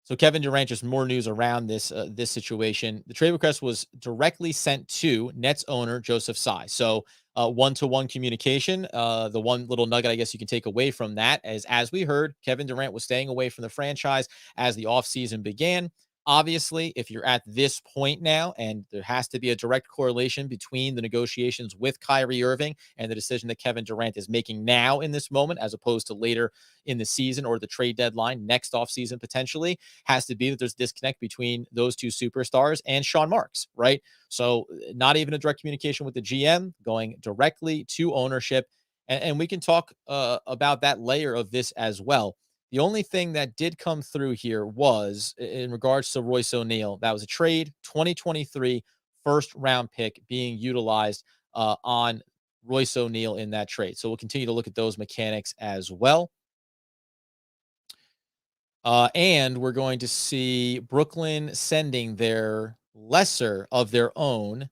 So Kevin Durant, just more news around this situation. The trade request was directly sent to Nets owner Joseph Tsai. So one-to-one communication. The one little nugget I guess you can take away from that is, as we heard, Kevin Durant was staying away from the franchise as the offseason began. Obviously, if you're at this point now, and there has to be a direct correlation between the negotiations with Kyrie Irving and the decision that Kevin Durant is making now in this moment, as opposed to later in the season or the trade deadline next offseason potentially, has to be that there's disconnect between those two superstars and Sean Marks, right? So not even a direct communication with the GM, going directly to ownership. And we can talk about that layer of this as well. The only thing that did come through here was in regards to Royce O'Neal. That was a trade, 2023 first round pick being utilized on Royce O'Neal in that trade. So we'll continue to look at those mechanics as well. And we're going to see Brooklyn sending their lesser of their own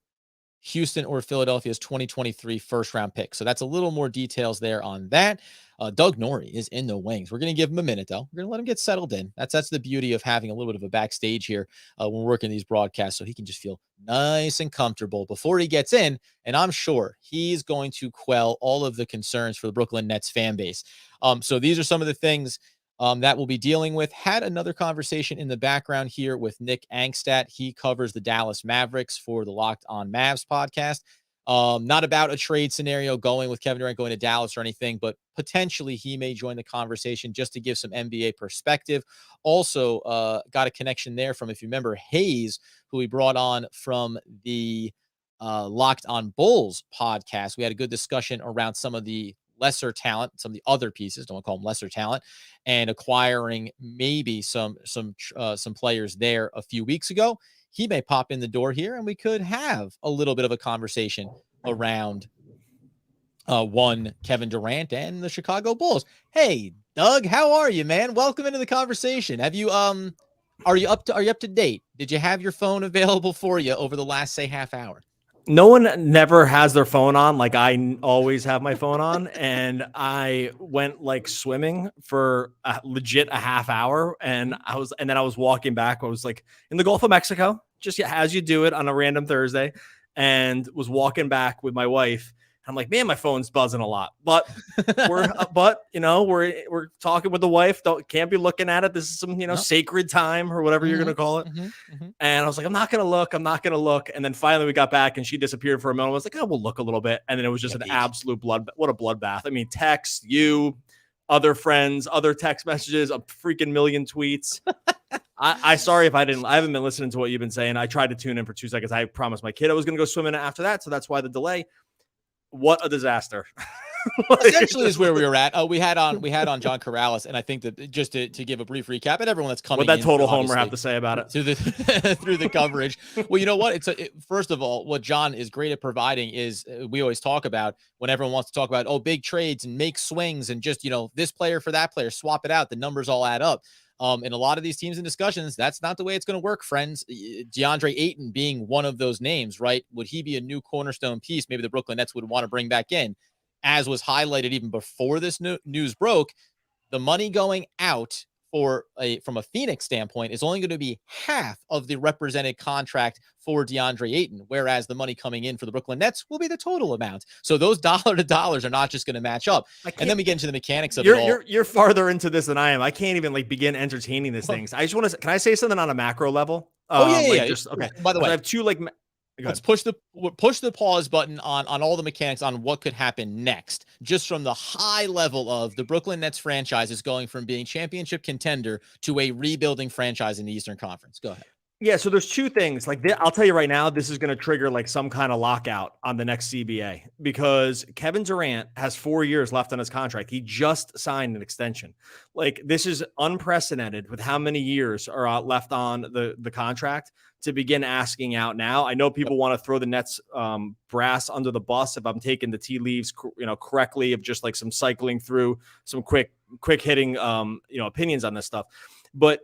Houston or Philadelphia's 2023 first round pick. So that's a little more details there on that. Doug Norrie is in the wings. We're going to give him a minute, though. We're going to let him get settled in. That's the beauty of having a little bit of a backstage here when we're working these broadcasts, so he can just feel nice and comfortable before he gets in. And I'm sure he's going to quell all of the concerns for the Brooklyn Nets fan base. So these are some of the things that we'll be dealing with. Had another conversation in the background here with Nick Angstadt. He covers the Dallas Mavericks for the Locked On Mavs podcast. Not about a trade scenario going with Kevin Durant going to Dallas or anything, but potentially he may join the conversation just to give some NBA perspective. Also got a connection there from, if you remember, Hayes, who we brought on from the Locked On Bulls podcast. We had a good discussion around some of the lesser talent, some of the other pieces, don't want to call them lesser talent, and acquiring maybe some players there a few weeks ago. He may pop in the door here and we could have a little bit of a conversation around one Kevin Durant and the Chicago Bulls. Hey, Doug, how are you, man? Welcome into the conversation. Have you are you up to date? Did you have your phone available for you over the last, say, half hour? No one never has their phone on. Like, I always have my phone on, and I went like swimming for legit a half hour. And then I was walking back. I was like in the Gulf of Mexico, just as you do it on a random Thursday, and was walking back with my wife. I'm like, man, my phone's buzzing a lot, but we're talking with the wife. Can't be looking at it. This is some, sacred time or whatever you're going to call it. And I was like, I'm not going to look. And then finally we got back and she disappeared for a moment. I was like, oh, we'll look a little bit. And then it was just an absolute what a bloodbath. I mean, text, you, other friends, other text messages, a freaking million tweets. I sorry if I haven't been listening to what you've been saying. I tried to tune in for 2 seconds. I promised my kid I was going to go swimming after that. So that's why the delay. What a disaster. Essentially is where we were at. We had on John Karalis, and I think that just to give a brief recap, and everyone that's coming, what that total homer have to say about it through the coverage. Well, you know what? First of all, what John is great at providing is we always talk about when everyone wants to talk about big trades and make swings and just this player for that player, swap it out. The numbers all add up. In a lot of these teams and discussions, that's not the way it's going to work, friends. DeAndre Ayton being one of those names, right? Would he be a new cornerstone piece? Maybe the Brooklyn Nets would want to bring back in, as was highlighted even before this news broke. The money going out from a Phoenix standpoint is only going to be half of the represented contract for DeAndre Ayton, whereas the money coming in for the Brooklyn Nets will be the total amount. So those dollar to dollars are not just going to match up. And then we get into the mechanics of it all. You're farther into this than I am. I can't even begin entertaining these things. I just want to. Can I say something on a macro level? Okay. By the way, I have two let's push the pause button on all the mechanics on what could happen next, just from the high level of the Brooklyn Nets franchise is going from being championship contender to a rebuilding franchise in the Eastern Conference. Go ahead. Yeah, so there's two things. Like I'll tell you right now, this is going to trigger like some kind of lockout on the next CBA because Kevin Durant has 4 years left on his contract. He just signed an extension. Like this is unprecedented with how many years are left on the contract to begin asking out now. I know people want to throw the Nets brass under the bus if I'm taking the tea leaves, correctly, of just like some cycling through some quick hitting opinions on this stuff. But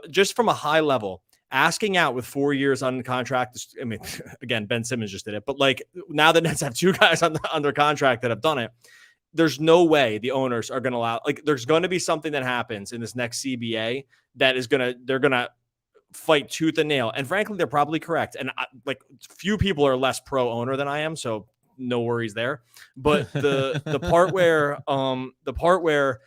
just from a high level, asking out with 4 years on contract. I mean, again, Ben Simmons just did it, but like now the Nets have two guys under contract that have done it. There's no way the owners are going to allow, like, there's going to be something that happens in this next CBA that is they're going to fight tooth and nail. And frankly, they're probably correct. And like few people are less pro owner than I am. So no worries there. But the part where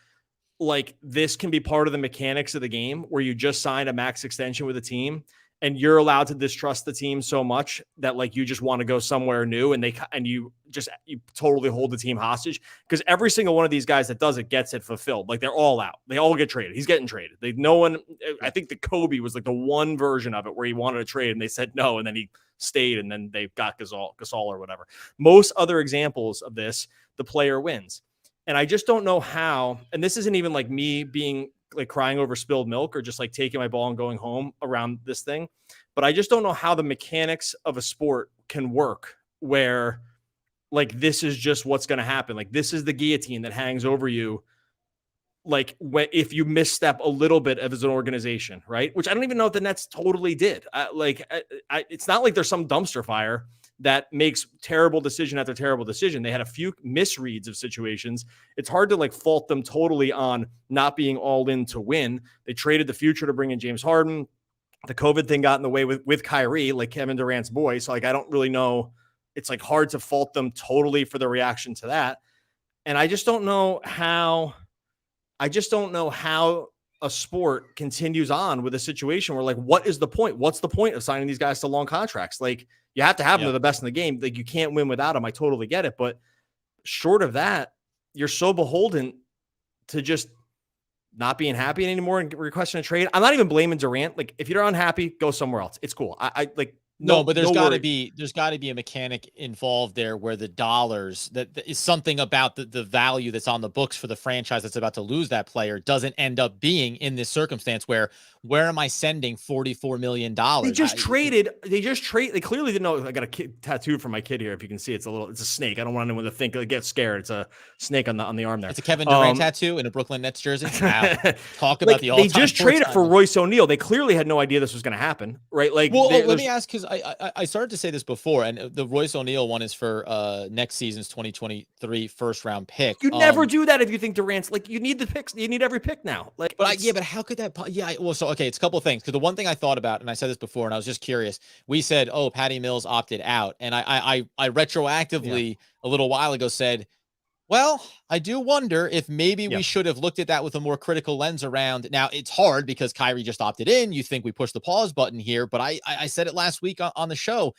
like this can be part of the mechanics of the game where you just signed a max extension with a team and you're allowed to distrust the team so much that like you just want to go somewhere new and you totally hold the team hostage because every single one of these guys that does it gets it fulfilled. Like they're all out. They all get traded. He's getting traded. I think the Kobe was like the one version of it where he wanted to trade and they said no and then he stayed and then they got Gasol or whatever. Most other examples of this, the player wins. And I just don't know how, and this isn't even like me being like crying over spilled milk or just like taking my ball and going home around this thing, but I just don't know how the mechanics of a sport can work where like this is just what's going to happen. Like this is the guillotine that hangs over you. Like if you misstep a little bit as an organization, right? Which I don't even know if the Nets totally did. It's not like there's some dumpster fire that makes terrible decision after terrible decision. They had a few misreads of situations. It's hard to like fault them totally on not being all in to win. They traded the future to bring in James Harden. The COVID thing got in the way with Kyrie, like Kevin Durant's boy. So like, I don't really know. It's like hard to fault them totally for the reaction to that. And I just don't know how a sport continues on with a situation where like, what is the point? What's the point of signing these guys to long contracts? Like you have to have them. They're the best in the game. Like you can't win without them. I totally get it. But short of that, you're so beholden to just not being happy anymore and requesting a trade. I'm not even blaming Durant. Like if you're unhappy, go somewhere else. It's cool. I like, No, but there's got to be a mechanic involved there where the dollars that is something about the value that's on the books for the franchise that's about to lose that player doesn't end up being in this circumstance where am I sending $44 million? They clearly didn't know. I got a kid tattooed for my kid here. If you can see, it's a snake. I don't want anyone to think get scared. It's a snake on the arm there. It's a Kevin Durant tattoo in a Brooklyn Nets jersey. Wow. Talk about the all-time. They just traded for Royce O'Neal. They clearly had no idea this was going to happen, right? Like, well, let me ask, because I started to say this before, and the Royce O'Neal one is for next season's 2023 first round pick. You never do that if you think Durant's like you need the picks. You need every pick now. Like, but how could that? Yeah, well, so okay, it's a couple of things. Because the one thing I thought about, and I said this before, and I was just curious. We said, oh, Patty Mills opted out, and I retroactively a little while ago said, well, I do wonder if maybe we should have looked at that with a more critical lens around. Now, it's hard because Kyrie just opted in. You think we push the pause button here, but I said it last week on the show.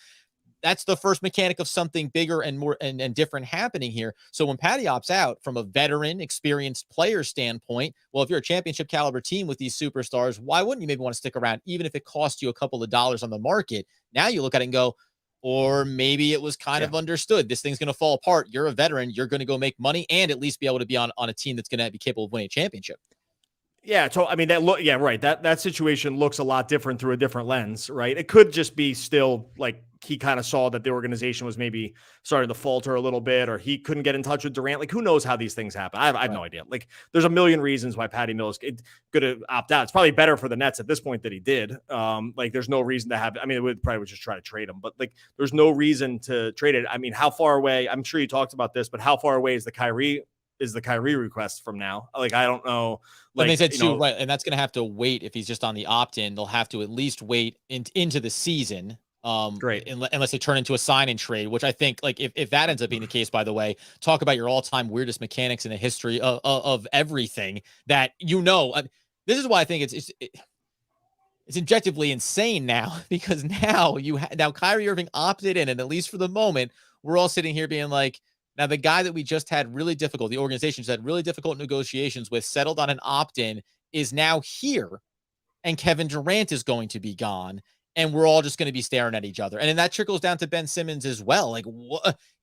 That's the first mechanic of something bigger and more and different happening here. So when Patty opts out from a veteran, experienced player standpoint, well, if you're a championship caliber team with these superstars, why wouldn't you maybe want to stick around, even if it costs you a couple of dollars on the market? Now you look at it and go, or maybe it was kind of understood. This thing's going to fall apart. You're a veteran. You're going to go make money and at least be able to be on a team that's going to be capable of winning a championship. Yeah. So, I mean, right. That situation looks a lot different through a different lens, right? It could just be still like he kind of saw that the organization was maybe starting to falter a little bit, or he couldn't get in touch with Durant. Like, who knows how these things happen? I have no idea. Like, there's a million reasons why Patty Mills could opt out. It's probably better for the Nets at this point that he did. Like, there's no reason to have. I mean, it would probably just try to trade him, but like, there's no reason to trade it. I mean, how far away? I'm sure you talked about this, but how far away is the Kyrie request from now? Like, I don't know. Like, and they said too, right? And that's going to have to wait if he's just on the opt-in. They'll have to at least wait into the season. Great. Unless they turn into a sign and trade, which I think, like, if that ends up being the case, by the way, talk about your all-time weirdest mechanics in the history of everything that, this is why I think it's objectively insane now, because now Kyrie Irving opted in, and at least for the moment, we're all sitting here being like, now the guy that we just had the organization just had really difficult negotiations with, settled on an opt-in, is now here, and Kevin Durant is going to be gone. and we're all just going to be staring at each other. And then that trickles down to Ben Simmons as well. Like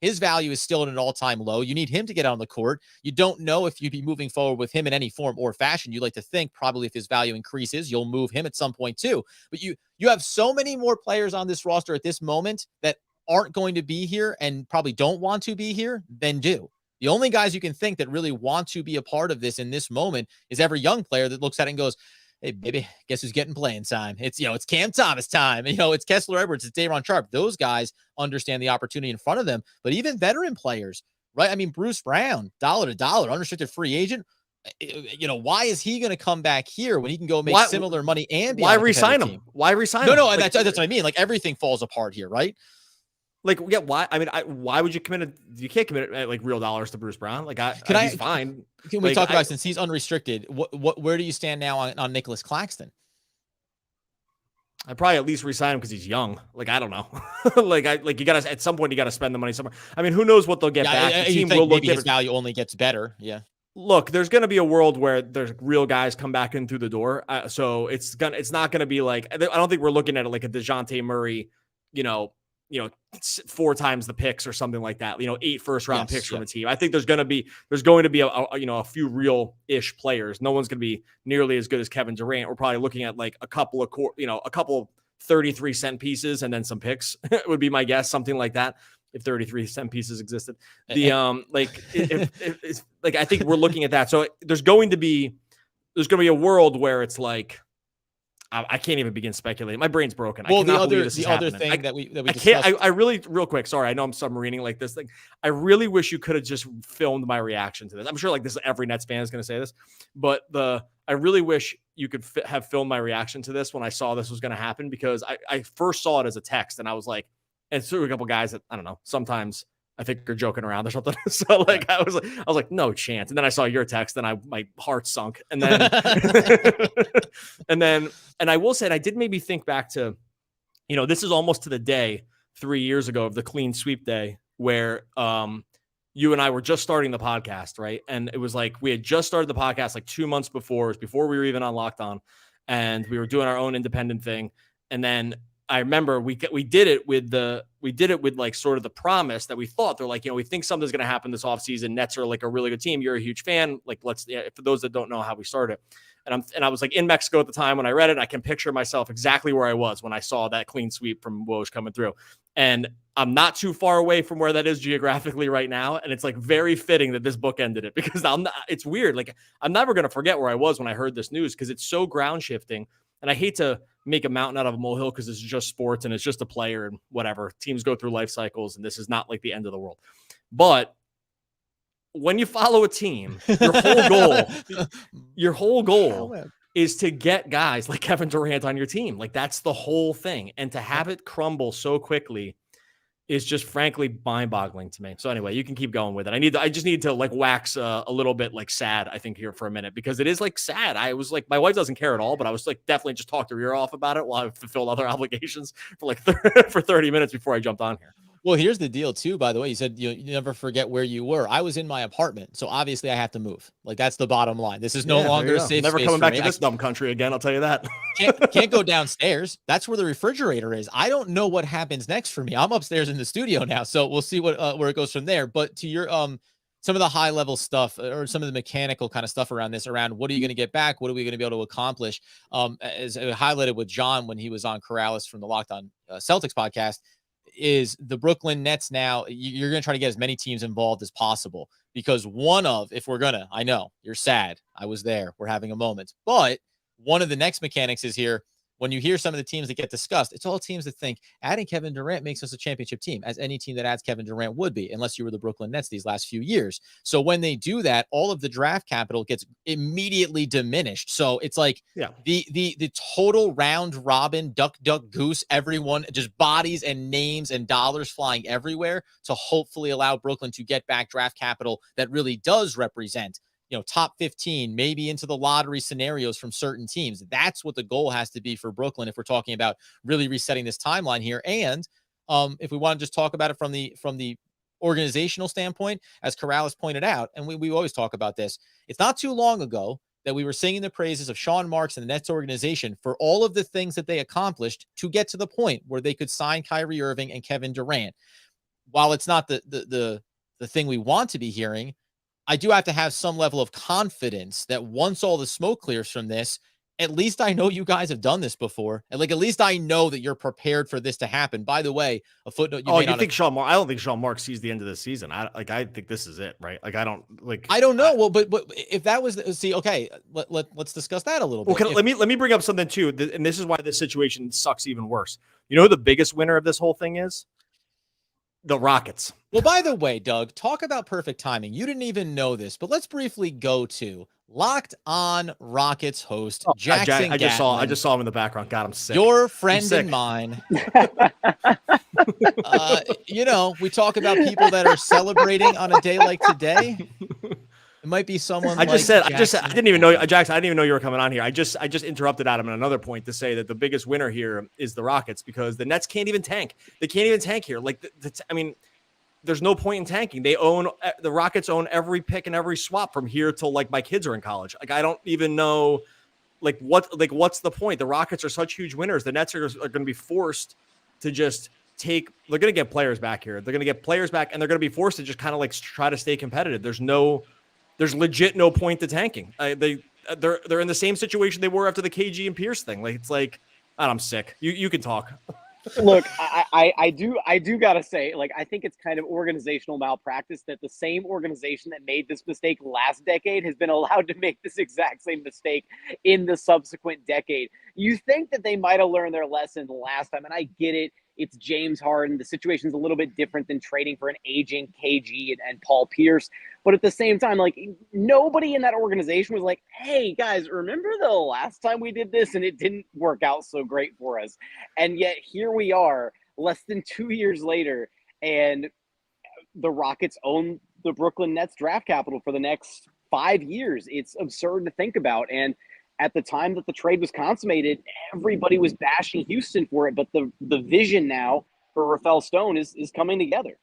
his value is still at an all-time low. You need him to get on the court. You don't know if you'd be moving forward with him in any form or fashion. You like to think probably if his value increases, you'll move him at some point too. But you have so many more players on this roster at this moment that aren't going to be here and probably don't want to be here than do. The only guys you can think that really want to be a part of this in this moment is every young player that looks at it and goes, hey, baby, guess who's getting playing time? It's, it's Cam Thomas time. And, it's Kessler Edwards. It's Day'Ron Sharpe. Those guys understand the opportunity in front of them. But even veteran players, right? I mean, Bruce Brown, dollar to dollar, unrestricted free agent. Why is he going to come back here when he can go make similar money and be why resign him? Why resign him? No, like, that's what I mean. Like everything falls apart here, right? Like, yeah, why? I mean, why would you commit? You can't commit like real dollars to Bruce Brown. Like, he's fine. Can we talk about since he's unrestricted? Where do you stand now on Nicholas Claxton? I'd probably at least resign him because he's young. Like, I don't know. you gotta at some point you gotta spend the money somewhere. I mean, who knows what they'll get back? The team will look. His value only gets better. Yeah. Look, there's going to be a world where there's real guys come back in through the door. So it's not going to be like, I don't think we're looking at it like a DeJounte Murray, 4 times the picks or something like that, 8 first-round picks from a team. I think there's going to be a few real-ish players. No one's going to be nearly as good as Kevin Durant. We're probably looking at like a couple of 33-cent pieces and then some picks would be my guess, something like that. If 33-cent pieces existed, I think we're looking at that. So there's going to be a world where it's like, I can't even begin speculating. My brain's broken. Well, I cannot believe this is happening. Thing that we I can't. I really, real quick. Sorry, I know I'm submarining like this thing. I really wish you could have just filmed my reaction to this. I'm sure like this, every Nets fan is going to say this, but I really wish you could have filmed my reaction to this when I saw this was going to happen, because I first saw it as a text and I was like, and through a couple guys that I don't know, sometimes I think are joking around or something. So like I was like, no chance. And then I saw your text and my heart sunk. And then and I will say, and I did maybe think back to, this is almost to the day 3 years ago of the clean sweep day where you and I were just starting the podcast, right? And it was like we had just started the podcast like 2 months before. It was before we were even on Locked On, and we were doing our own independent thing. And then I remember we did it with like sort of the promise that we thought they're like, we think something's going to happen this offseason. Nets are like a really good team. You're a huge fan. Like, for those that don't know how we started. And I was like in Mexico at the time when I read it. And I can picture myself exactly where I was when I saw that clean sweep from Woj coming through. And I'm not too far away from where that is geographically right now. And it's like very fitting that this book ended it, because it's weird. Like, I'm never going to forget where I was when I heard this news, because it's so ground shifting. And I hate to make a mountain out of a molehill because it's just sports and it's just a player and whatever. Teams go through life cycles and this is not like the end of the world. But when you follow a team, your whole goal is to get guys like Kevin Durant on your team. Like, that's the whole thing. And to have it crumble so quickly is just frankly mind-boggling to me. So anyway, you can keep going with it. I just need to like wax a little bit like sad, I think, here for a minute, because it is like sad. I was like, my wife doesn't care at all, but I was like, definitely just talked her ear off about it while I fulfilled other obligations for like for 30 minutes before I jumped on here. Well, here's the deal too, by the way. You said you never forget where you were. I was in my apartment, so obviously I have to move. Like, that's the bottom line. This is no longer a safe Never space coming back me. to this dumb country again, I'll tell you that. Can't go downstairs. That's where the refrigerator is. I don't know what happens next for me. I'm upstairs in the studio now, so we'll see what where it goes from there. But to your some of the high level stuff, or some of the mechanical kind of stuff around this, around what are you going to get back? What are we going to be able to accomplish? As I highlighted with John when he was on Karalis from the Locked On Celtics podcast, is the Brooklyn Nets now, you're going to try to get as many teams involved as possible, because I know you're sad. I was there. We're having a moment. But one of the next mechanics is here. When you hear some of the teams that get discussed, it's all teams that think adding Kevin Durant makes us a championship team, as any team that adds Kevin Durant would be, unless you were the Brooklyn Nets these last few years. So when they do that, all of the draft capital gets immediately diminished. So it's like the total round robin, duck, goose, everyone, just bodies and names and dollars flying everywhere to hopefully allow Brooklyn to get back draft capital that really does represent, top 15, maybe into the lottery scenarios from certain teams. That's what the goal has to be for Brooklyn if we're talking about really resetting this timeline here. And if we want to just talk about it from the organizational standpoint, as Karalis pointed out, and we always talk about this, it's not too long ago that we were singing the praises of Sean Marks and the Nets organization for all of the things that they accomplished to get to the point where they could sign Kyrie Irving and Kevin Durant. While it's not the thing we want to be hearing, I do have to have some level of confidence that once all the smoke clears from this, at least I know you guys have done this before. And like, at least I know that you're prepared for this to happen. By the way, a footnote. I don't think Sean Marks sees the end of the season. I think this is it, right? Like, I don't know. Well, but if that was, okay, let's discuss that a little bit. Well, let me bring up something too. And this is why this situation sucks even worse. You know who the biggest winner of this whole thing is? The Rockets. Well, by the way, Doug, talk about perfect timing. You didn't even know this, but let's briefly go to Locked On Rockets host Jackson I just saw him in the background. God, I'm sick. Your friend and mine. We talk about people that are celebrating on a day like today. It might be someone. I didn't even know, Jackson. I didn't even know you were coming on here. I just interrupted Adam at another point to say that the biggest winner here is the Rockets because the Nets can't even tank. They can't even tank here. Like, there's no point in tanking. The Rockets own every pick and every swap from here till like my kids are in college. Like, I don't even know what's the point? The Rockets are such huge winners. The Nets are going to be forced to just they're going to get players back here. They're going to get players back and they're going to be forced to just kind of like try to stay competitive. There's legit no point to tanking. They're in the same situation they were after the KG and Pierce thing. Like, it's like, I'm sick. You can talk. Look, I do gotta say, like, I think it's kind of organizational malpractice that the same organization that made this mistake last decade has been allowed to make this exact same mistake in the subsequent decade. You think that they might have learned their lesson last time, and I get it. It's James Harden. The situation's a little bit different than trading for an aging KG and Paul Pierce. But at the same time, like, nobody in that organization was like, hey, guys, remember the last time we did this and it didn't work out so great for us? And yet here we are less than 2 years later, and the Rockets own the Brooklyn Nets draft capital for the next 5 years. It's absurd to think about. And at the time that the trade was consummated, everybody was bashing Houston for it, but the vision now for Rafael Stone is coming together.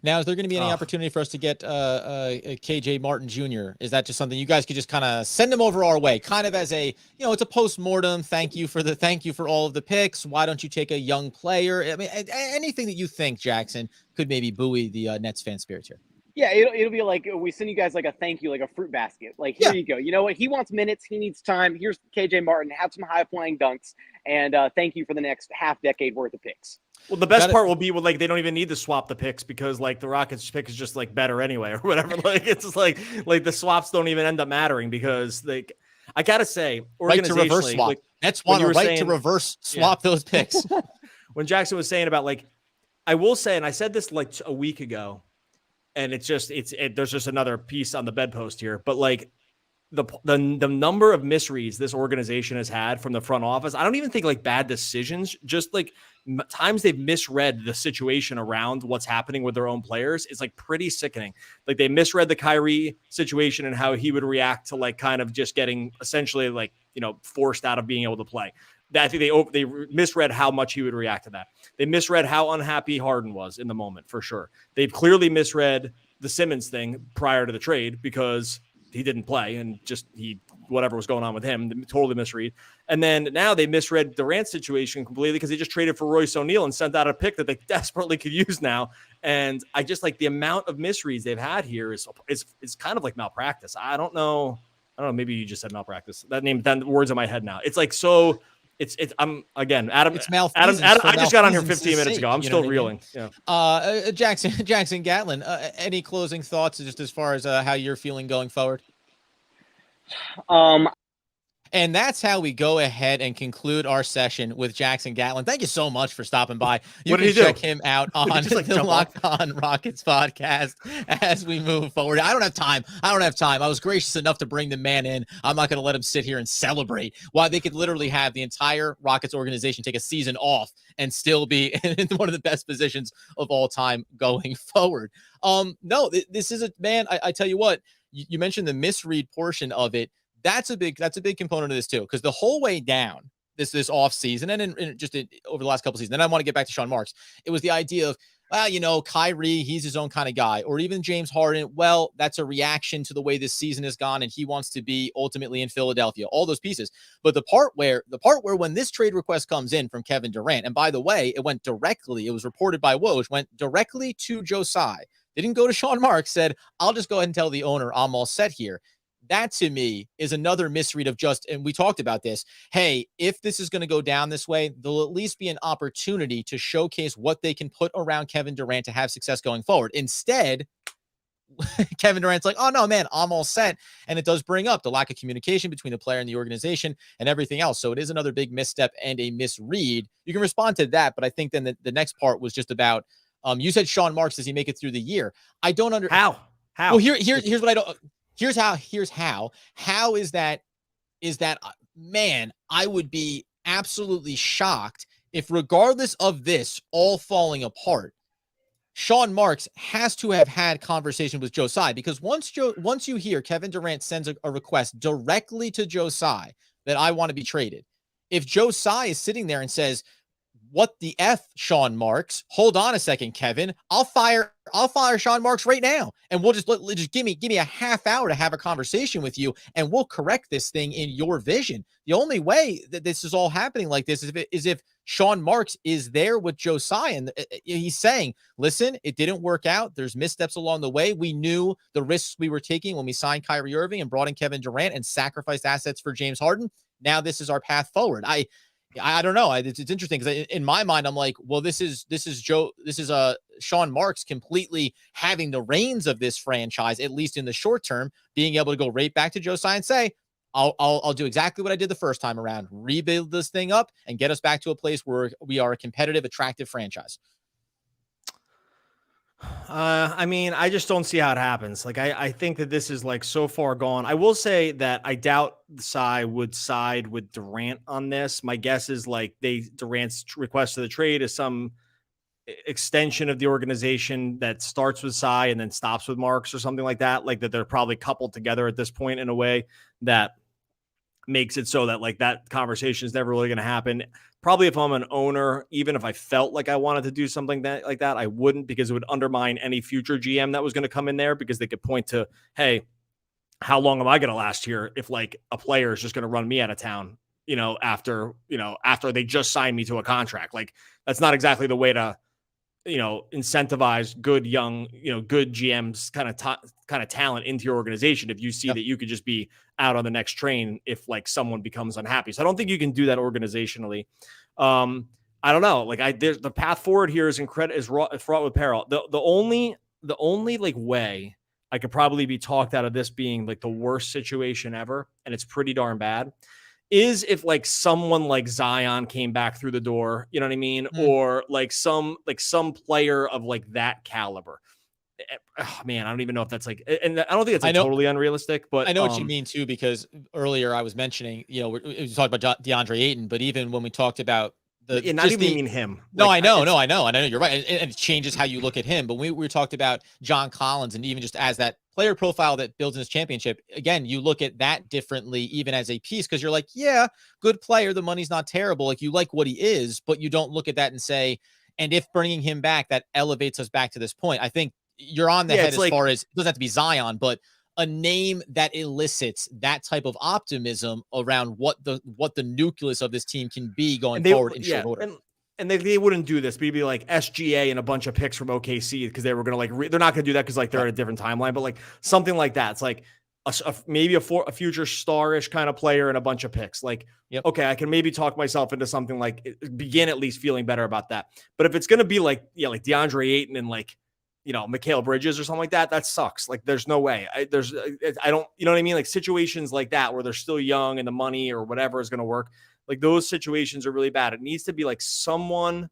Now, is there going to be any opportunity for us to get KJ Martin Jr.? Is that just something you guys could just kind of send him over our way, kind of as a, it's a post-mortem thank you for all of the picks. Why don't you take a young player? I mean, anything that you think, Jackson, could maybe buoy the Nets fan spirit here. Yeah, it'll be like we send you guys like a thank you, like a fruit basket. Like, here you go. You know what? He wants minutes. He needs time. Here's KJ Martin. Have some high-flying dunks. And thank you for the next half-decade worth of picks. Well, the best part will be they don't even need to swap the picks because like the Rockets pick is just like better anyway or whatever. Like, it's just like the swaps don't even end up mattering because I gotta say, right to reverse swap. That's one right to reverse swap those picks. When Jackson was saying about I will say, and I said this like a week ago, and there's just another piece on the bedpost here, but like the number of misreads this organization has had from the front office, I don't even think like bad decisions, just like times they've misread the situation around what's happening with their own players is like pretty sickening. Like, they misread the Kyrie situation and how he would react to like kind of just getting essentially like, forced out of being able to play. I think they misread how much he would react to that. They misread how unhappy Harden was in the moment, for sure. They've clearly misread the Simmons thing prior to the trade because he didn't play and just whatever was going on with him, totally misread. And then now they misread Durant's situation completely because they just traded for Royce O'Neal and sent out a pick that they desperately could use now. And I just like the amount of misreads they've had here is kind of like malpractice. I don't know. Maybe you just said malpractice. That words in my head now. It's like so. I'm again, Adam. It's malfeasance. Adam, I just got on here 15 minutes ago. I'm still reeling. Yeah. Jackson Gatlin. Any closing thoughts just as far as how you're feeling going forward? And that's how we go ahead and conclude our session with Jackson Gatlin. Thank you so much for stopping by. You can check him out on the Locked On Rockets podcast as we move forward. I don't have time. I was gracious enough to bring the man in. I'm not going to let him sit here and celebrate while they could literally have the entire Rockets organization take a season off and still be in one of the best positions of all time going forward. No, this is I tell you what, you mentioned the misread portion of it. That's a big component of this too, because the whole way down this off season and over the last couple seasons, and I want to get back to Sean Marks. It was the idea of well, Kyrie, he's his own kind of guy, or even James Harden, well, that's a reaction to the way this season has gone and he wants to be ultimately in Philadelphia, all those pieces. But the part where when this trade request comes in from Kevin Durant, and by the way, it was reported by Woj, went directly to Joe Tsai. Didn't go to Sean Marks, said, I'll just go ahead and tell the owner I'm all set here. That to me is another misread of and we talked about this. Hey, if this is going to go down this way, there'll at least be an opportunity to showcase what they can put around Kevin Durant to have success going forward. Instead, Kevin Durant's like, oh no, man, I'm all set. And it does bring up the lack of communication between the player and the organization and everything else. So it is another big misstep and a misread. You can respond to that, but I think then the next part was just about, you said Sean Marks, does he make it through the year? I don't understand. How? Well, here's what I don't. Here's how. How is that, man, I would be absolutely shocked if, regardless of this all falling apart, Sean Marks has to have had conversation with Joe Tsai, because once you hear Kevin Durant sends a request directly to Joe Tsai that I want to be traded, if Joe Tsai is sitting there and says, what the F, Sean Marks? Hold on a second, Kevin. I'll fire Sean Marks right now. And we'll just give me a half hour to have a conversation with you, and we'll correct this thing in your vision. The only way that this is all happening like this is if Sean Marks is there with Joe Tsai and he's saying, listen, it didn't work out. There's missteps along the way. We knew the risks we were taking when we signed Kyrie Irving and brought in Kevin Durant and sacrificed assets for James Harden. Now this is our path forward. I don't know. It's interesting because in my mind, I'm like, well, this is Sean Marks completely having the reins of this franchise, at least in the short term, being able to go right back to Joe Tsai and say, I'll do exactly what I did the first time around, rebuild this thing up and get us back to a place where we are a competitive, attractive franchise. I mean, I just don't see how it happens. Like, I think that this is like so far gone. I will say that I doubt Tsai would side with Durant on this. My guess is like Durant's request to the trade is some extension of the organization that starts with Tsai and then stops with Marks or something like that. Like that they're probably coupled together at this point in a way that makes it so that like that conversation is never really going to happen. Probably if I'm an owner, even if I felt like I wanted to do something like that, I wouldn't, because it would undermine any future GM that was going to come in there, because they could point to, hey, how long am I going to last here if like a player is just going to run me out of town, after they just signed me to a contract. Like that's not exactly the way to, incentivize good young, good GMs kind of talent into your organization. If you see that you could just be out on the next train if like someone becomes unhappy. So I don't think you can do that organizationally. I don't know. Like the path forward here is fraught with peril. The only like way I could probably be talked out of this being like the worst situation ever, and it's pretty darn bad, is if like someone like Zion came back through the door, you know what I mean? Or like some player of like that caliber. Oh, man, I don't even know if that's like, and I don't think it's like totally unrealistic, but I know what you mean too, because earlier I was mentioning, we talked about DeAndre Ayton, but even when we talked about not even mean him. No, like, I know you're right. And it changes how you look at him. But we talked about John Collins, and even just as that player profile that builds in his championship, again, you look at that differently, even as a piece, because you're like, yeah, good player. The money's not terrible. Like you like what he is, but you don't look at that and say, and if bringing him back, that elevates us back to this point. I think you're on the head as far as, it doesn't have to be Zion, but a name that elicits that type of optimism around what the nucleus of this team can be going forward in short order. And they wouldn't do this, but it'd be like SGA and a bunch of picks from OKC, because they were going to they're not going to do that because like they're at a different timeline, but like something like that. It's like maybe a future star-ish kind of player and a bunch of picks. Like, okay, I can maybe talk myself into something, like begin at least feeling better about that. But if it's going to be like DeAndre Ayton and like, Mikal Bridges or something like that, that sucks. Like there's no way I don't, you know what I mean? Like situations like that where they're still young and the money or whatever is going to work. Like those situations are really bad. It needs to be like someone,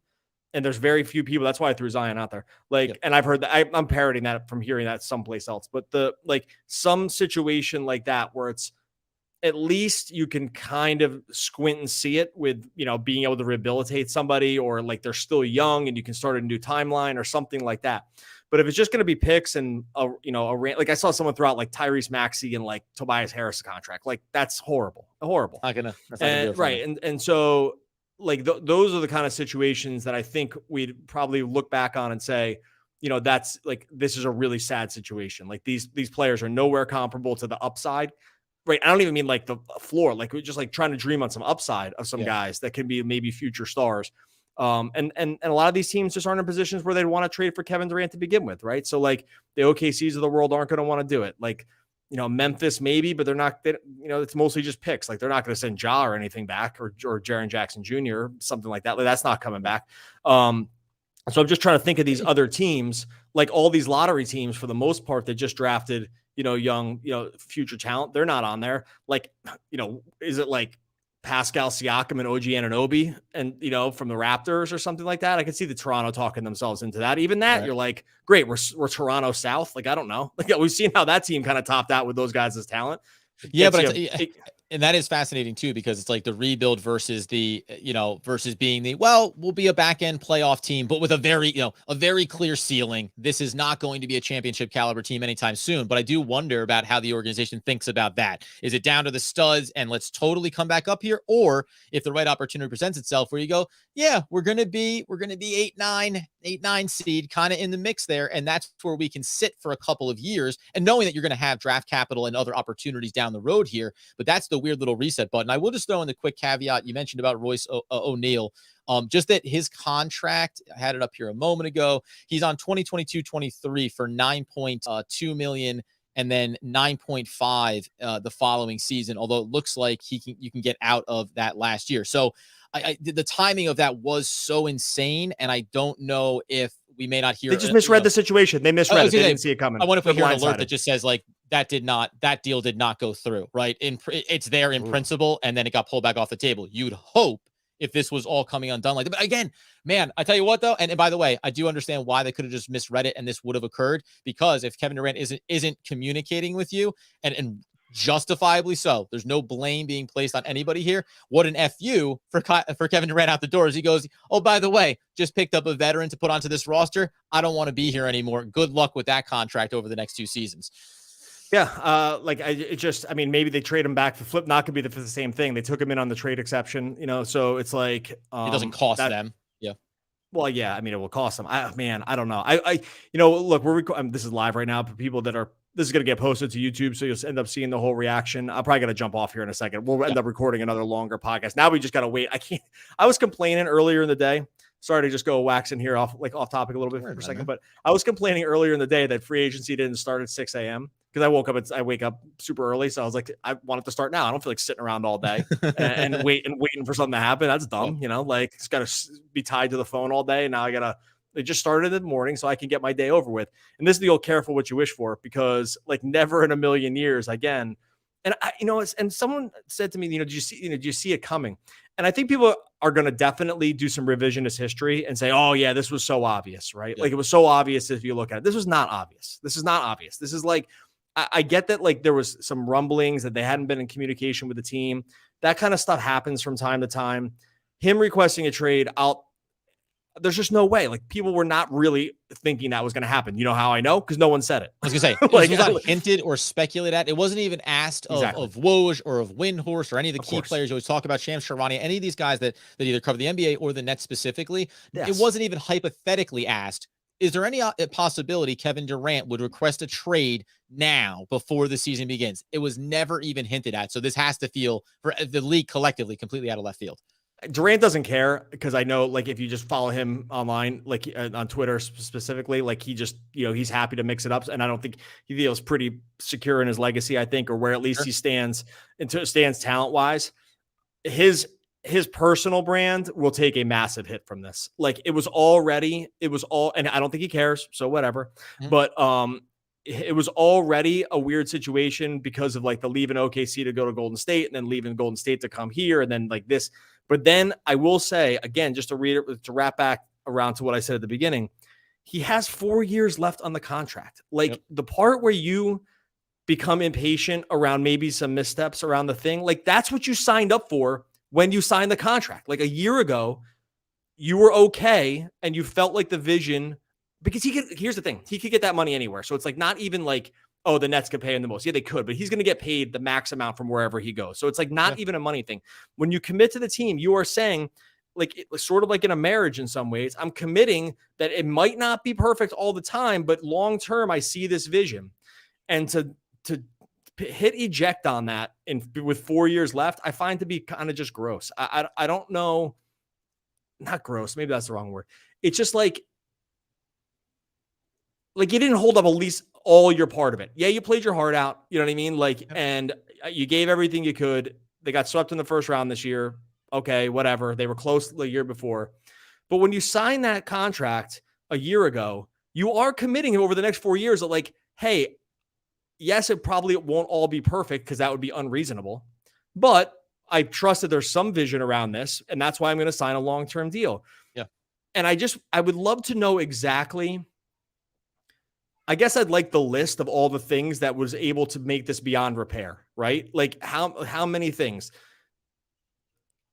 and there's very few people. That's why I threw Zion out there. Like, and I've heard that I'm parroting that from hearing that someplace else, but some situation like that where it's at least you can kind of squint and see it with, being able to rehabilitate somebody, or like they're still young and you can start a new timeline or something like that. But if it's just going to be picks and like I saw someone throw out like Tyrese Maxey and like Tobias Harris contract, like that's horrible. Not gonna do it right. And so like those are the kind of situations that I think we'd probably look back on and say, that's like, this is a really sad situation. Like these players are nowhere comparable to the upside, right? I don't even mean like the floor, like we're just like trying to dream on some upside of some guys that can be maybe future stars. And a lot of these teams just aren't in positions where they'd want to trade for Kevin Durant to begin with, right? So like the OKCs of the world aren't going to want to do it. Like, Memphis maybe, but they're not, it's mostly just picks. Like they're not going to send Ja or anything back, or Jaren Jackson Jr., something like that. Like that's not coming back. So I'm just trying to think of these other teams, like all these lottery teams for the most part that just drafted, young, future talent. They're not on there. Like, is it like Pascal Siakam and OG Anunoby and, from the Raptors or something like that? I could see the Toronto talking themselves into that. Even that, You're like, great, we're Toronto South. Like, I don't know. Like we've seen how that team kind of topped out with those guys as talent. Yeah, but and that is fascinating too, because it's like the rebuild versus the, versus being the, we'll be a back end playoff team, but with a very clear ceiling. This is not going to be a championship caliber team anytime soon. But I do wonder about how the organization thinks about that. Is it down to the studs and let's totally come back up here? Or if the right opportunity presents itself where you go, yeah, we're going to be 8-9 seed kind of in the mix there. And that's where we can sit for a couple of years and knowing that you're going to have draft capital and other opportunities down the road here. But that's the weird little reset button. I will just throw in the quick caveat you mentioned about Royce O'Neal. Just that his contract, I had it up here a moment ago. He's on 2022-23 for $9.2 million and then 9.5 the following season. Although it looks like you can get out of that last year. So the timing of that was so insane, and I don't know if we may not hear. They just misread the situation. They misread it. They didn't see it coming. I wonder if we hear an alert that just says like that deal did not go through. Right? It's there in principle, and then it got pulled back off the table. You'd hope if this was all coming undone like that. But again, man, I tell you what though, and by the way, I do understand why they could have just misread it and this would have occurred, because if Kevin Durant isn't communicating with you and justifiably so, there's no blame being placed on anybody here. What an FU for Kevin Durant out the door as he goes, oh, by the way, just picked up a veteran to put onto this roster. I don't want to be here anymore. Good luck with that contract over the next 2 seasons. Yeah, maybe they trade him back for flip. Not could be for the same thing. They took him in on the trade exception, so it's like it doesn't cost them. Yeah. Well, yeah, it will cost them. I don't know. Look, this is live right now for people that are. This is going to get posted to YouTube, so you'll end up seeing the whole reaction. I'm probably going to jump off here in a second. We'll end up recording another longer podcast. Now we just got to wait. I was complaining earlier in the day. Sorry to just go waxing here off topic a little bit for a second, but I was complaining earlier in the day that free agency didn't start at 6 a.m. because I wake up super early. So I was like, I want it to start now. I don't feel like sitting around all day and waiting for something to happen. That's dumb. It's got to be tied to the phone all day. And now they just started in the morning so I can get my day over with. And this is the old careful what you wish for, because like never in a million years again. And and someone said to me, do you see it coming? And I think people are going to definitely do some revisionist history and say, oh yeah, this was so obvious, right? Yeah. Like it was so obvious if you look at it. This was not obvious. This is not obvious. This is like, I get that like there was some rumblings that they hadn't been in communication with the team. That kind of stuff happens from time to time. Him requesting a trade, there's just no way. Like people were not really thinking that was going to happen. You know how I know? Because no one said it. I was going to say, it was not hinted or speculated at. It wasn't even asked of Woj or of Windhorst or any of the key players you always talk about, Shams Charania, any of these guys that either cover the NBA or the Nets specifically. Yes. It wasn't even hypothetically asked. Is there any possibility Kevin Durant would request a trade now before the season begins? It was never even hinted at. So this has to feel, for the league collectively, completely out of left field. Durant doesn't care, because I know, like, if you just follow him online, like on Twitter specifically, like he just, he's happy to mix it up. And I don't think he feels pretty secure in his legacy, I think, or where at least he stands talent wise. His personal brand will take a massive hit from this. Like and I don't think he cares. So whatever. Mm-hmm. But, it was already a weird situation because of like the leaving OKC to go to Golden State and then leaving Golden State to come here. And then like this, but then I will say again, just to wrap back around to what I said at the beginning, he has 4 years left on the contract. Like the part where you become impatient around maybe some missteps around the thing, like that's what you signed up for when you signed the contract. Like a year ago, you were okay. And you felt like the vision, because here's the thing, he could get that money anywhere. So it's like, not even like, oh, the Nets could pay him the most. Yeah, they could, but he's going to get paid the max amount from wherever he goes. So it's like not even a money thing. When you commit to the team, you are saying, sort of like in a marriage in some ways. I'm committing that it might not be perfect all the time, but long term, I see this vision. And to hit eject on that with 4 years left, I find to be kind of just gross. I don't know. Not gross. Maybe that's the wrong word. It's just like you didn't hold up at least all your part of it. Yeah, you played your heart out. You know what I mean? And you gave everything you could. They got swept in the first round this year. Okay, whatever. They were close the year before. But when you sign that contract a year ago, you are committing over the next 4 years that hey, yes, it probably won't all be perfect because that would be unreasonable. But I trust that there's some vision around this, and that's why I'm going to sign a long-term deal. Yeah. And I would love to know exactly. I guess I'd like the list of all the things that was able to make this beyond repair, right? How many things?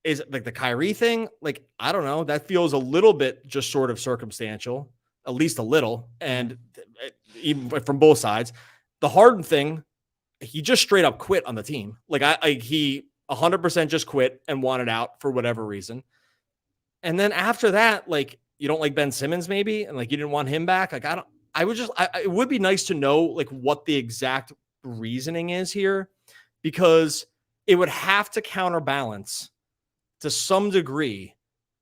Is it the Kyrie thing? I don't know. That feels a little bit just sort of circumstantial, at least a little. And even from both sides, the Harden thing, he just straight up quit on the team. He 100% just quit and wanted out for whatever reason. And then after that, you don't like Ben Simmons maybe, and you didn't want him back. It would be nice to know what the exact reasoning is here, because it would have to counterbalance to some degree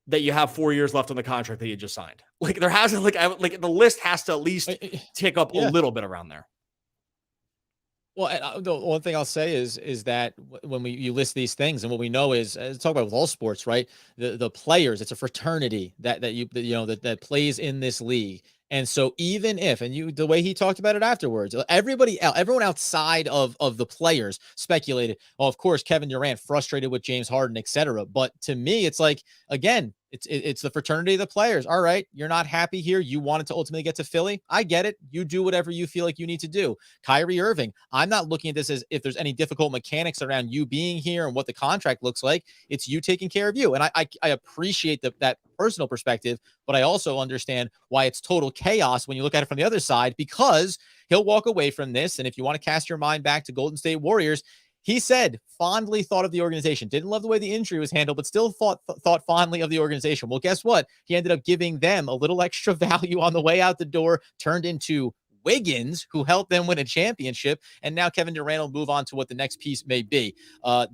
that you have 4 years left on the contract that you just signed. There has to the list has to at least tick up a little bit around there. Well, the one thing I'll say is that when you list these things, and what we know is, talk about with all sports, right? The players, it's a fraternity that plays in this league. And so even if, the way he talked about it afterwards, everyone outside of the players speculated, well, of course, Kevin Durant frustrated with James Harden, etc. But to me, it's again, it's the fraternity of the players. All right, you're not happy here. You wanted to ultimately get to Philly. I get it. You do whatever you feel like you need to do. Kyrie Irving, I'm not looking at this as if there's any difficult mechanics around you being here and what the contract looks like. It's you taking care of you. And I appreciate that personal perspective, but I also understand why it's total chaos when you look at it from the other side, because he'll walk away from this. And if you want to cast your mind back to Golden State Warriors, he said fondly thought of the organization, didn't love the way the injury was handled, but still thought fondly of the organization. Well, guess what? He ended up giving them a little extra value on the way out the door, turned into Wiggins, who helped them win a championship. And now Kevin Durant will move on to what the next piece may be.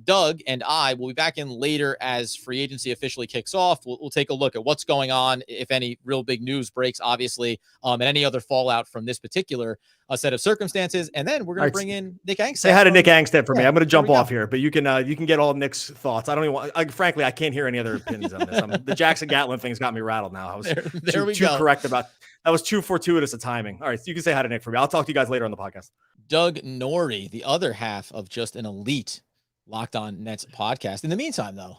Doug and I will be back in later as free agency officially kicks off. We'll take a look at what's going on, if any real big news breaks, obviously, and any other fallout from this particular set of circumstances. And then we're going to bring in Nick Angstadt. Say hi to Nick Angstadt for me. I'm going to jump off here, but you can get all Nick's thoughts. I don't even want, frankly, I can't hear any other opinions on this. The Jackson Gatlin thing's got me rattled now. I was too correct about that. Was too fortuitous a timing. All right, so you can say hi to Nick for me. I'll talk to you guys later on the podcast. Doug Norrie, the other half of just an elite Locked On Nets podcast. In the meantime, though,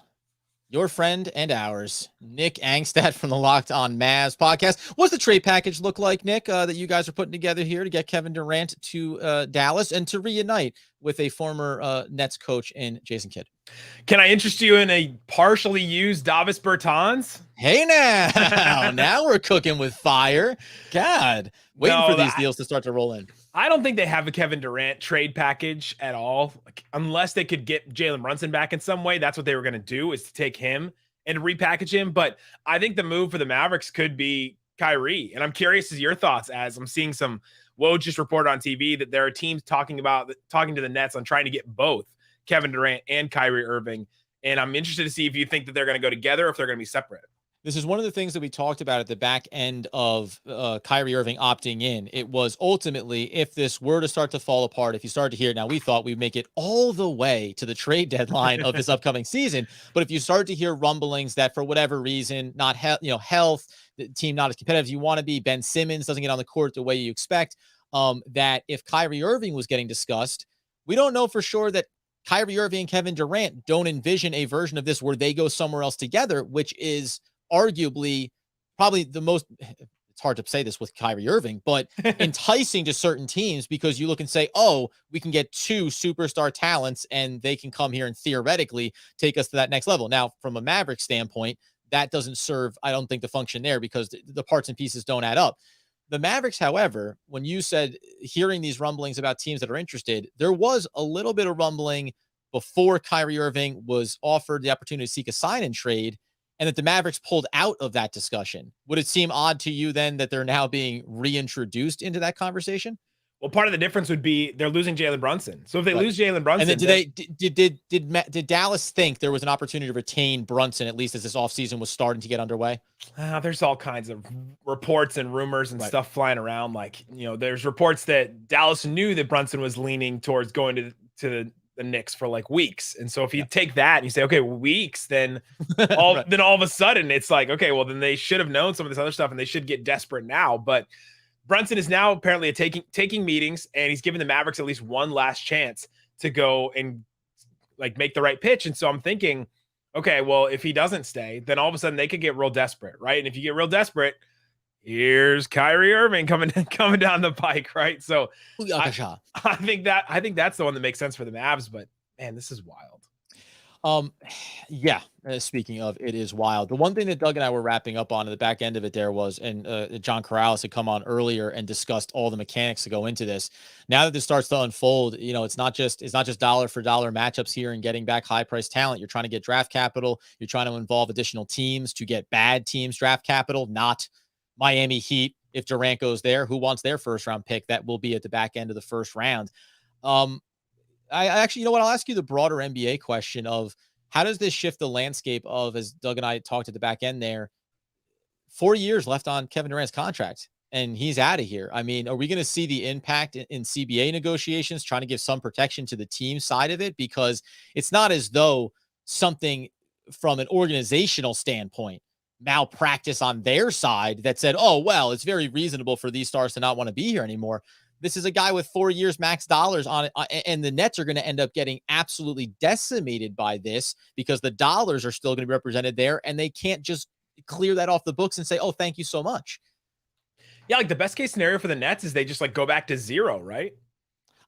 your friend and ours, Nick Angstadt from the Locked On Mavs podcast. What's the trade package look like, Nick, that you guys are putting together here to get Kevin Durant to Dallas and to reunite with a former Nets coach in Jason Kidd? Can I interest you in a partially used Davis Bertans? Hey, now we're cooking with fire. God, waiting for these deals to start to roll in. I don't think they have a Kevin Durant trade package at all. Unless they could get Jalen Brunson back in some way, that's what they were going to do, is to take him and repackage him. But I think the move for the Mavericks could be Kyrie. And I'm curious as your thoughts, as I'm seeing some Woj just reported on TV that there are teams talking to the Nets on trying to get both Kevin Durant and Kyrie Irving. And I'm interested to see if you think that they're going to go together or if they're going to be separate. This is one of the things that we talked about at the back end of Kyrie Irving opting in. It was ultimately, if this were to start to fall apart, if you started to hear it now, we thought we'd make it all the way to the trade deadline of this upcoming season. But if you start to hear rumblings that for whatever reason, not health, the team not as competitive as you want to be, Ben Simmons doesn't get on the court the way you expect, that if Kyrie Irving was getting discussed, we don't know for sure that Kyrie Irving and Kevin Durant don't envision a version of this where they go somewhere else together, which is arguably probably the most, it's hard to say this with Kyrie Irving, but enticing to certain teams, because you look and say, oh, we can get two superstar talents and they can come here and theoretically take us to that next level. Now, from a Maverick standpoint, that doesn't serve, I don't think, the function there, because the parts and pieces don't add up. The Mavericks, however, when you said hearing these rumblings about teams that are interested, there was a little bit of rumbling before Kyrie Irving was offered the opportunity to seek a sign and trade. and that the Mavericks pulled out of that discussion, would it seem odd to you then that they're now being reintroduced into that conversation? Well, part of the difference would be they're losing Jalen Brunson. So if they lose Jalen Brunson, and then did Dallas think there was an opportunity to retain Brunson at least as this offseason was starting to get underway? There's all kinds of reports and rumors and stuff flying around. Like, there's reports that Dallas knew that Brunson was leaning towards going to the Knicks for like weeks. And so if you take that and you say, okay, weeks, then all of a sudden it's like, okay, well then they should have known some of this other stuff and they should get desperate now. But Brunson is now apparently taking meetings, and he's giving the Mavericks at least one last chance to go and like make the right pitch. And so I'm thinking, okay, well, if he doesn't stay, then all of a sudden they could get real desperate, right? And if you get real desperate, here's Kyrie Irving coming down the pike, right? So I think that's the one that makes sense for the Mavs. But man, this is wild. Yeah. Speaking of, it is wild. The one thing that Doug and I were wrapping up on at the back end of it there was, and John Karalis had come on earlier and discussed all the mechanics to go into this. Now that this starts to unfold, it's not just dollar for dollar matchups here and getting back high price talent. You're trying to get draft capital. You're trying to involve additional teams to get bad teams draft capital, not Miami Heat. If Durant goes there, who wants their first round pick? That will be at the back end of the first round. I actually, I'll ask you the broader NBA question of how does this shift the landscape of, as Doug and I talked at the back end there, 4 years left on Kevin Durant's contract and he's out of here. I mean, are we going to see the impact in CBA negotiations, trying to give some protection to the team side of it? Because it's not as though something from an organizational standpoint malpractice on their side that said, oh, well, it's very reasonable for these stars to not want to be here anymore. This is a guy with 4 years max dollars on it, and the Nets are going to end up getting absolutely decimated by this because the dollars are still going to be represented there, and they can't just clear that off the books and say, oh, thank you so much. Yeah, like the best case scenario for the Nets is they just like go back to zero, right?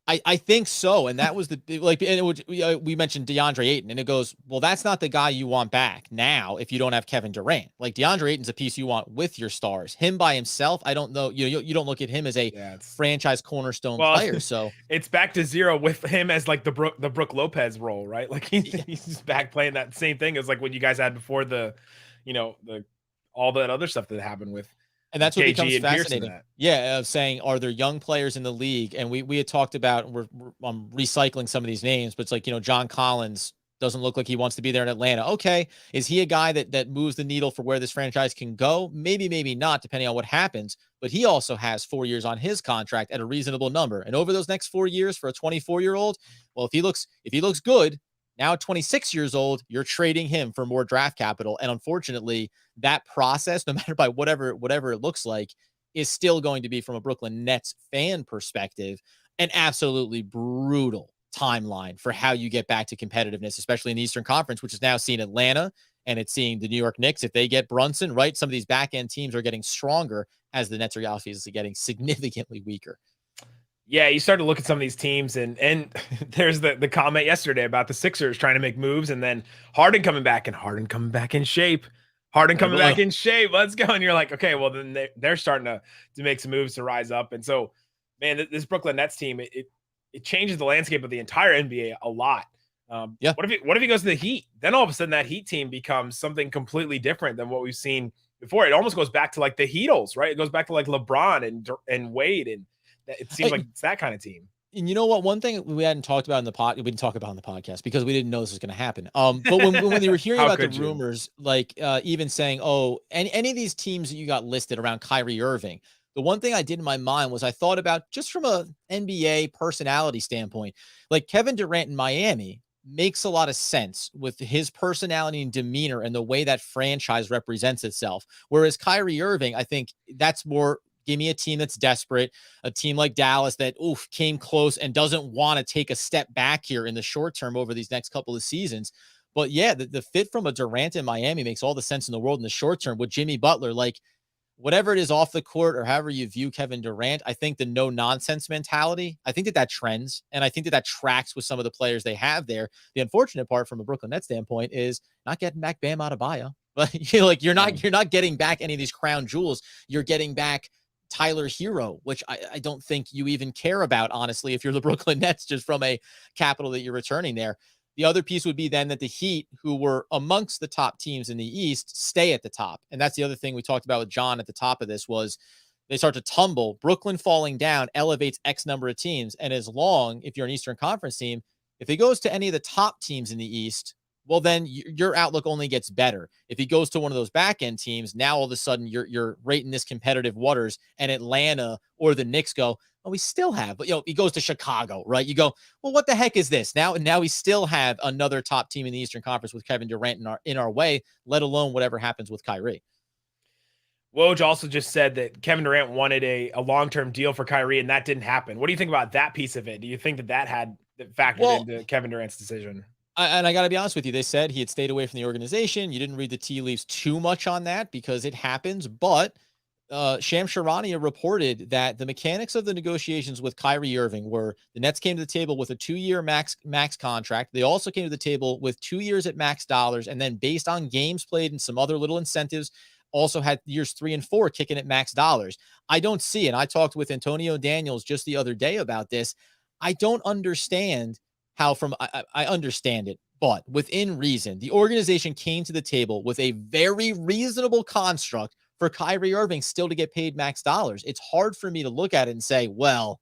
I think so. And that was we mentioned DeAndre Ayton, and it goes, well, that's not the guy you want back now if you don't have Kevin Durant. Like DeAndre Ayton's a piece you want with your stars. Him by himself, I don't know. You don't look at him as a franchise cornerstone player. So it's back to zero with him as like the Brook Lopez role, right? Like he's back playing that same thing as like what you guys had before the all that other stuff that happened with. And that's what becomes fascinating. Yeah, of saying, are there young players in the league? And we had talked about, I'm recycling some of these names, but it's like, John Collins doesn't look like he wants to be there in Atlanta. Okay, is he a guy that moves the needle for where this franchise can go? Maybe, maybe not, depending on what happens. But he also has 4 years on his contract at a reasonable number. And over those next 4 years for a 24-year-old, well, if he looks good, now at 26 years old, you're trading him for more draft capital. And unfortunately, that process, no matter by whatever it looks like, is still going to be, from a Brooklyn Nets fan perspective, an absolutely brutal timeline for how you get back to competitiveness, especially in the Eastern Conference, which is now seeing Atlanta and it's seeing the New York Knicks. If they get Brunson, right, some of these back end teams are getting stronger as the Nets are obviously getting significantly weaker. Yeah, you start to look at some of these teams, and there's the comment yesterday about the Sixers trying to make moves, and then Harden coming back in shape. Let's go. And you're like, okay, well then they're starting to make some moves to rise up. And so, man, this Brooklyn Nets team, it changes the landscape of the entire NBA a lot. What if he goes to the Heat? Then all of a sudden that Heat team becomes something completely different than what we've seen before. It almost goes back to like the Heatles, right? It goes back to like LeBron and Wade, and it seems like it's that kind of team. And you know what? One thing we hadn't talked about we didn't talk about on the podcast because we didn't know this was going to happen. But when they were hearing about the rumors, like even saying, oh, any of these teams that you got listed around Kyrie Irving, the one thing I did in my mind was I thought about, just from a NBA personality standpoint, like Kevin Durant in Miami makes a lot of sense with his personality and demeanor and the way that franchise represents itself. Whereas Kyrie Irving, I think that's more, give me a team that's desperate, a team like Dallas that came close and doesn't want to take a step back here in the short term over these next couple of seasons. But yeah, the fit from a Durant in Miami makes all the sense in the world in the short term with Jimmy Butler. Like, whatever it is off the court or however you view Kevin Durant, I think the no nonsense mentality, I think that trends, and I think that tracks with some of the players they have there. The unfortunate part from a Brooklyn Nets standpoint is not getting back Bam Adebayo. But you're not getting back any of these crown jewels. You're getting back Tyler Hero, which I don't think you even care about, honestly, if you're the Brooklyn Nets, just from a capital that you're returning there. The other piece would be then that the Heat, who were amongst the top teams in the East, stay at the top. And that's the other thing we talked about with John at the top of this was they start to tumble. Brooklyn falling down elevates X number of teams. And as long, if you're an Eastern Conference team, if it goes to any of the top teams in the East, well, then your outlook only gets better. If he goes to one of those back end teams, now all of a sudden you're right in this competitive waters, and Atlanta or the Knicks go, oh, we still have, but he goes to Chicago, right? You go, well, what the heck is this? Now we still have another top team in the Eastern Conference with Kevin Durant in our way, let alone whatever happens with Kyrie. Woj also just said that Kevin Durant wanted a long-term deal for Kyrie, and that didn't happen. What do you think about that piece of it? Do you think that had factored into Kevin Durant's decision? And I got to be honest with you, they said he had stayed away from the organization. You didn't read the tea leaves too much on that because it happens, but Shams Charania reported that the mechanics of the negotiations with Kyrie Irving were the Nets came to the table with a 2-year max contract. They also came to the table with 2 years at max dollars, and then based on games played and some other little incentives, also had years 3 and 4 kicking at max dollars. I don't see, and I talked with Antonio Daniels just the other day about this. I don't understand how I understand it, but within reason, the organization came to the table with a very reasonable construct for Kyrie Irving still to get paid max dollars. It's hard for me to look at it and say, well,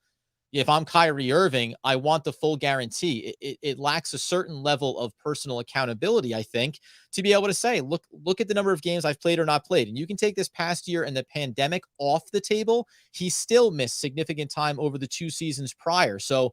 if I'm Kyrie Irving, I want the full guarantee. It lacks a certain level of personal accountability, I think, to be able to say, look at the number of games I've played or not played. And you can take this past year and the pandemic off the table. He still missed significant time over the 2 seasons prior. So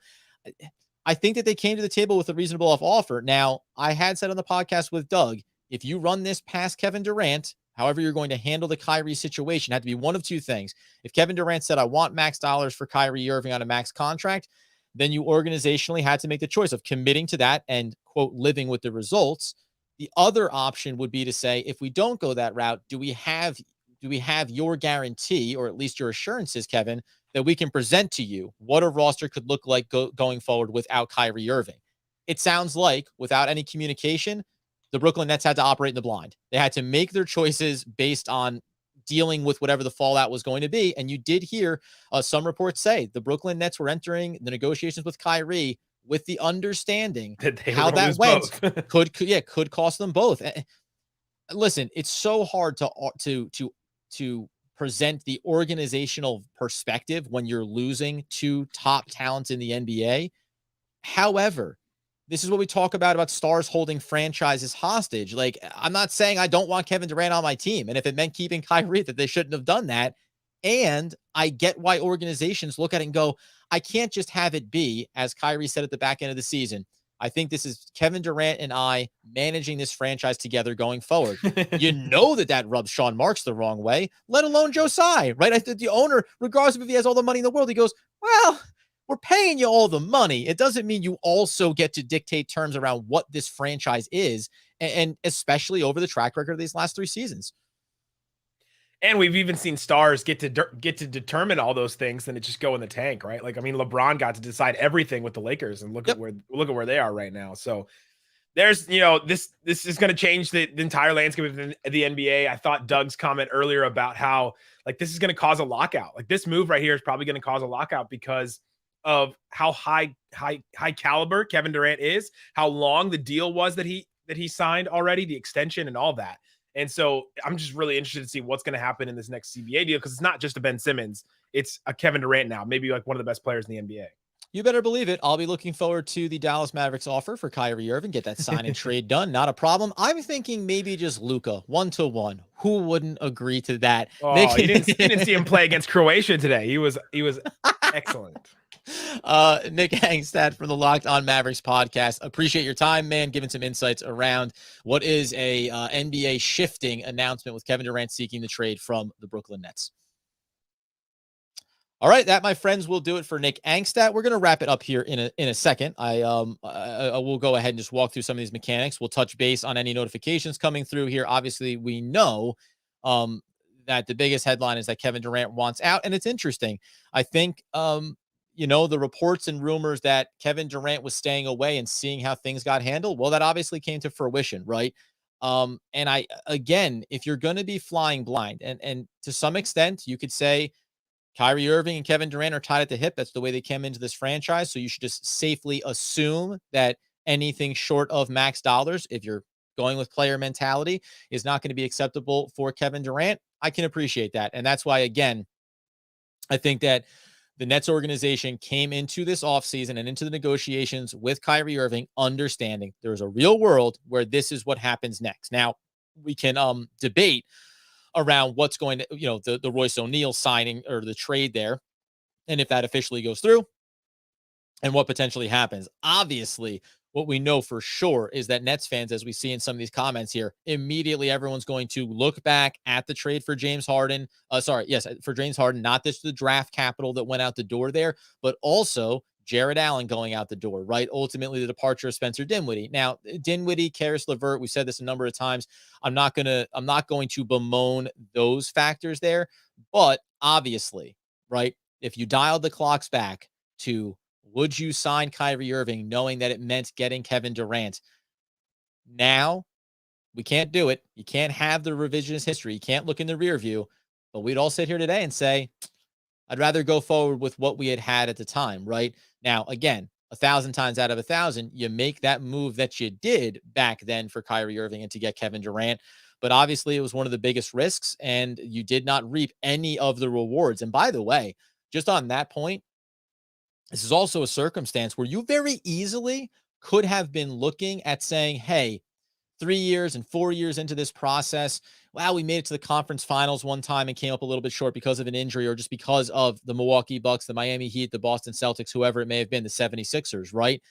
I think that they came to the table with a reasonable offer. Now, I had said on the podcast with Doug, if you run this past Kevin Durant, however you're going to handle the Kyrie situation, had to be one of two things. If Kevin Durant said, I want max dollars for Kyrie Irving on a max contract, then you organizationally had to make the choice of committing to that and, quote, living with the results. The other option would be to say, if we don't go that route, do we have your guarantee, or at least your assurances, Kevin, that we can present to you what a roster could look like going forward without Kyrie Irving? It sounds like without any communication, the Brooklyn Nets had to operate in the blind. They had to make their choices based on dealing with whatever the fallout was going to be. And you did hear some reports say the Brooklyn Nets were entering the negotiations with Kyrie with the understanding how that went could cost them both. Listen, it's so hard to present the organizational perspective when you're losing 2 top talents in the NBA. However, this is what we talk about stars holding franchises hostage. Like, I'm not saying I don't want Kevin Durant on my team. And if it meant keeping Kyrie, that they shouldn't have done that. And I get why organizations look at it and go, I can't just have it be, as Kyrie said at the back end of the season, I think this is Kevin Durant and I managing this franchise together going forward. You know that rubs Sean Marks the wrong way, let alone Joe Tsai, right? I think the owner, regardless of if he has all the money in the world, he goes, well, we're paying you all the money. It doesn't mean you also get to dictate terms around what this franchise is, and especially over the track record of these last 3 seasons. And we've even seen stars get to determine all those things and it just go in the tank, right? Like, I mean, LeBron got to decide everything with the Lakers, and look at where they are right now. So there's, this is going to change the entire landscape of the NBA. I thought Doug's comment earlier about how, like, this is going to cause a lockout. Like, this move right here is probably going to cause a lockout because of how high caliber Kevin Durant is, how long the deal was that he signed already, the extension and all that. And so I'm just really interested to see what's going to happen in this next CBA deal, because it's not just a Ben Simmons, it's a Kevin Durant now, maybe like one of the best players in the NBA. You better believe it. I'll be looking forward to the Dallas Mavericks offer for Kyrie Irving. Get that sign and trade done. Not a problem. I'm thinking maybe just Luka 1-1. Who wouldn't agree to that? Oh, you didn't see him play against Croatia today. He was excellent. Nick Angstadt from the Locked On Mavericks podcast. Appreciate your time, man, giving some insights around what is a NBA shifting announcement with Kevin Durant seeking the trade from the Brooklyn Nets. All right, that, my friends, will do it for Nick Angstadt. We're going to wrap it up here in a second. I will go ahead and just walk through some of these mechanics. We'll touch base on any notifications coming through here. Obviously, we know that the biggest headline is that Kevin Durant wants out, and it's interesting. I think the reports and rumors that Kevin Durant was staying away and seeing how things got handled, well, that obviously came to fruition, right? And if you're going to be flying blind, and to some extent, you could say Kyrie Irving and Kevin Durant are tied at the hip. That's the way they came into this franchise. So you should just safely assume that anything short of max dollars, if you're going with player mentality, is not going to be acceptable for Kevin Durant. I can appreciate that. And that's why, again, I think that the Nets organization came into this offseason and into the negotiations with Kyrie Irving, understanding there's a real world where this is what happens next. Now, we can debate around what's going to, the Royce O'Neal signing or the trade there, and if that officially goes through and what potentially happens. Obviously, what we know for sure is that Nets fans, as we see in some of these comments here, immediately everyone's going to look back at the trade for James Harden. For James Harden, not just the draft capital that went out the door there, but also Jared Allen going out the door, right? Ultimately, the departure of Spencer Dinwiddie. Now, Dinwiddie, Karis LeVert, we said this a number of times. I'm not going to bemoan those factors there, but obviously, right? If you dialed the clocks back to, would you sign Kyrie Irving knowing that it meant getting Kevin Durant? Now, we can't do it. You can't have the revisionist history. You can't look in the rear view. But we'd all sit here today and say, I'd rather go forward with what we had at the time, right? Now, again, 1,000 times out of 1,000, you make that move that you did back then for Kyrie Irving and to get Kevin Durant. But obviously, it was one of the biggest risks, and you did not reap any of the rewards. And by the way, just on that point, this is also a circumstance where you very easily could have been looking at saying, hey, 3 years and 4 years into this process, wow, we made it to the conference finals one time and came up a little bit short because of an injury or just because of the Milwaukee Bucks, the Miami Heat, the Boston Celtics, whoever it may have been, the 76ers, right?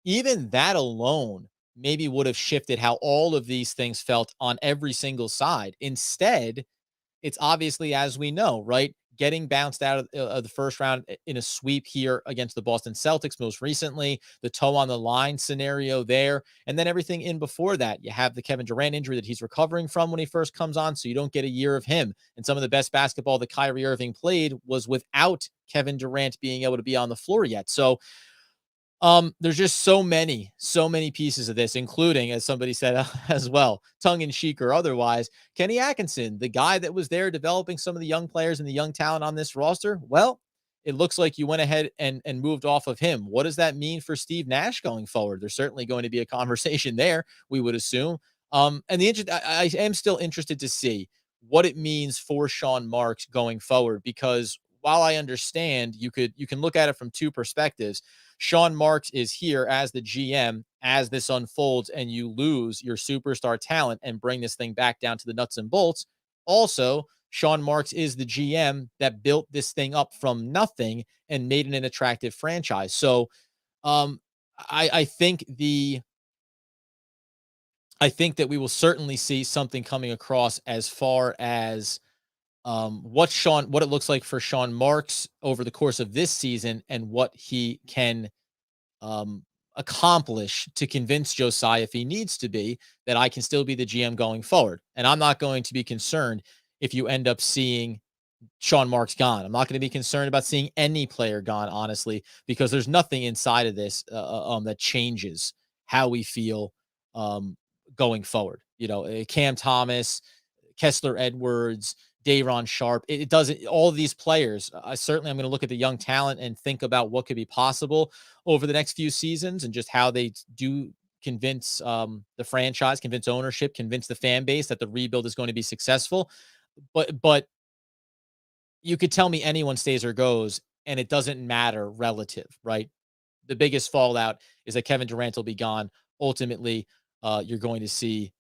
Even that alone maybe would have shifted how all of these things felt on every single side. Instead, it's obviously, as we know, right, getting bounced out of the first round in a sweep here against the Boston Celtics most recently, the toe on the line scenario there, and then everything in before that. You have the Kevin Durant injury that he's recovering from when he first comes on, so you don't get a year of him. And some of the best basketball that Kyrie Irving played was without Kevin Durant being able to be on the floor yet. So there's just so many pieces of this, including, as somebody said as well, tongue in cheek or otherwise, Kenny Atkinson, the guy that was there developing some of the young players and the young talent on this roster. Well, it looks like you went ahead and moved off of him. What does that mean for Steve Nash going forward? There's certainly going to be a conversation there, we would assume. And I am still interested to see what it means for Sean Marks going forward, because while I understand you can look at it from two perspectives. Sean Marks is here as the GM as this unfolds and you lose your superstar talent and bring this thing back down to the nuts and bolts. Also, Sean Marks is the GM that built this thing up from nothing and made it an attractive franchise. So I think that we will certainly see something coming across as far as what it looks like for Sean Marks over the course of this season and what he can accomplish to convince Josiah, if he needs to be, that I can still be the GM going forward. And I'm not going to be concerned if you end up seeing Sean Marks gone. I'm not going to be concerned about seeing any player gone, honestly, because there's nothing inside of this that changes how we feel going forward. Cam Thomas, Kessler Edwards, Day'Ron Sharpe. It doesn't, all of these players, I'm going to look at the young talent and think about what could be possible over the next few seasons and just how they do convince the franchise, convince ownership, convince the fan base that the rebuild is going to be successful. But you could tell me anyone stays or goes, and it doesn't matter relative, right? The biggest fallout is that Kevin Durant will be gone. Ultimately, you're going to see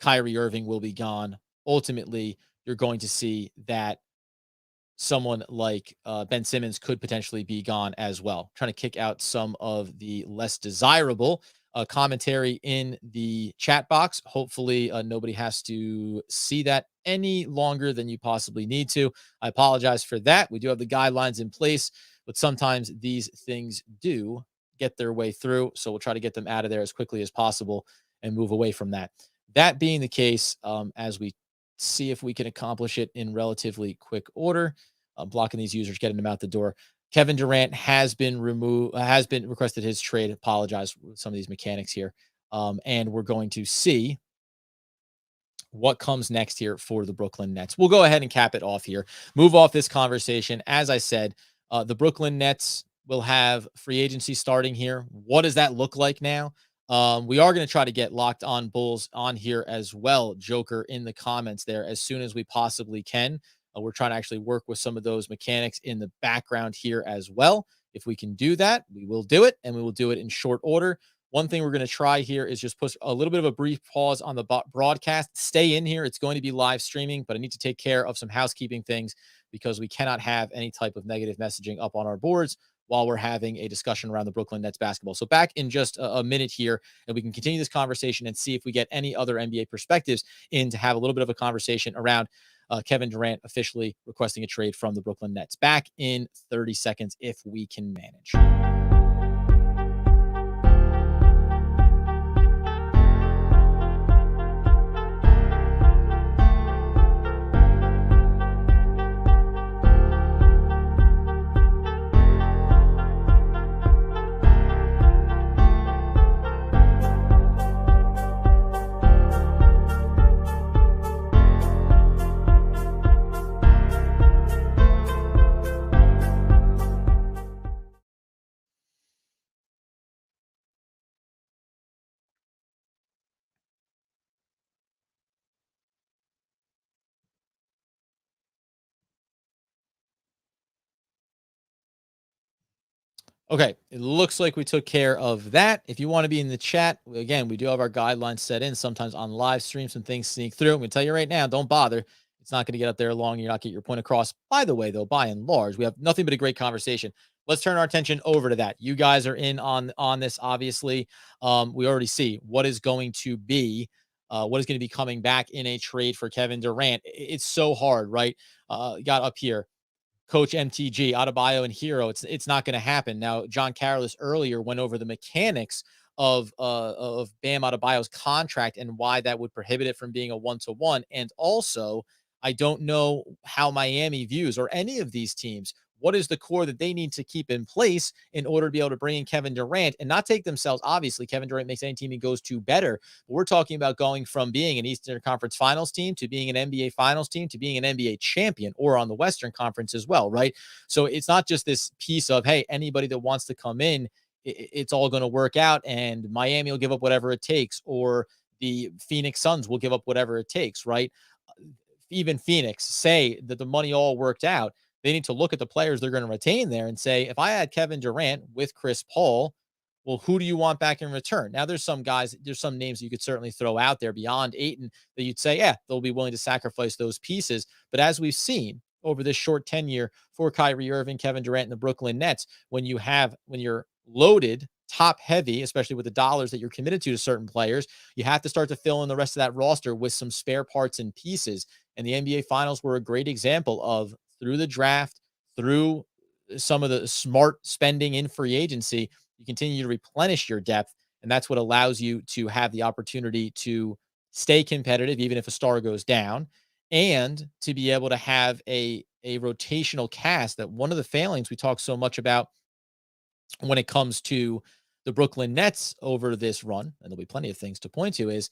Kyrie Irving will be gone. Ultimately, you're going to see that someone like Ben Simmons could potentially be gone as well. Trying to kick out some of the less desirable commentary in the chat box. Hopefully nobody has to see that any longer than you possibly need to. I apologize for that. We do have the guidelines in place, but sometimes these things do get their way through. So we'll try to get them out of there as quickly as possible and move away from that. That being the case, as we see if we can accomplish it in relatively quick order, blocking these users, getting them out the door. Kevin Durant has been requested his trade. Apologize with some of these mechanics here. And we're going to see what comes next here for the Brooklyn Nets. We'll go ahead and cap it off here. Move off this conversation. As I said, the Brooklyn Nets will have free agency starting here. What does that look like now? We are going to try to get Locked On Bulls on here as well, Joker, in the comments there as soon as we possibly can. We're trying to actually work with some of those mechanics in the background here as well. If we can do that, we will do it, and we will do it in short order. One thing we're going to try here is just put a little bit of a brief pause on the broadcast. Stay in here. It's going to be live streaming, but I need to take care of some housekeeping things because we cannot have any type of negative messaging up on our boards while we're having a discussion around the Brooklyn Nets basketball. So back in just a minute here, and we can continue this conversation and see if we get any other NBA perspectives in to have a little bit of a conversation around Kevin Durant officially requesting a trade from the Brooklyn Nets. Back in 30 seconds if we can manage. Okay, it looks like we took care of that. If you want to be in the chat, again, we do have our guidelines set in. Sometimes on live stream, some things sneak through. I'm going to tell you right now, don't bother. It's not going to get up there long. You're not get your point across. By the way, though, by and large, we have nothing but a great conversation. Let's turn our attention over to that. You guys are in on this, obviously. We already see what is going to be coming back in a trade for Kevin Durant. It's so hard, right? Got up here. Coach MTG, Adebayo, and Hero. It's not going to happen. Now, John Karalis earlier went over the mechanics of Bam Adebayo's contract and why that would prohibit it from being a 1-to-1. And also, I don't know how Miami views, or any of these teams, what is the core that they need to keep in place in order to be able to bring in Kevin Durant and not take themselves. Obviously, Kevin Durant makes any team he goes to better. But we're talking about going from being an Eastern Conference Finals team to being an NBA Finals team to being an NBA champion, or on the Western Conference as well, right? So it's not just this piece of, hey, anybody that wants to come in, it's all going to work out and Miami will give up whatever it takes, or the Phoenix Suns will give up whatever it takes, right? Even Phoenix say that the money all worked out. They need to look at the players they're going to retain there and say, if I had Kevin Durant with Chris Paul, well, who do you want back in return? Now, there's some guys, there's some names you could certainly throw out there beyond Ayton that you'd say, yeah, they'll be willing to sacrifice those pieces. But as we've seen over this short tenure for Kyrie Irving, Kevin Durant, and the Brooklyn Nets, when you're loaded, top heavy, especially with the dollars that you're committed to certain players, you have to start to fill in the rest of that roster with some spare parts and pieces. And the NBA Finals were a great example of, through the draft, through some of the smart spending in free agency, you continue to replenish your depth. And that's what allows you to have the opportunity to stay competitive, even if a star goes down, and to be able to have a rotational cast. That one of the failings we talk so much about when it comes to the Brooklyn Nets over this run, and there'll be plenty of things to point to, is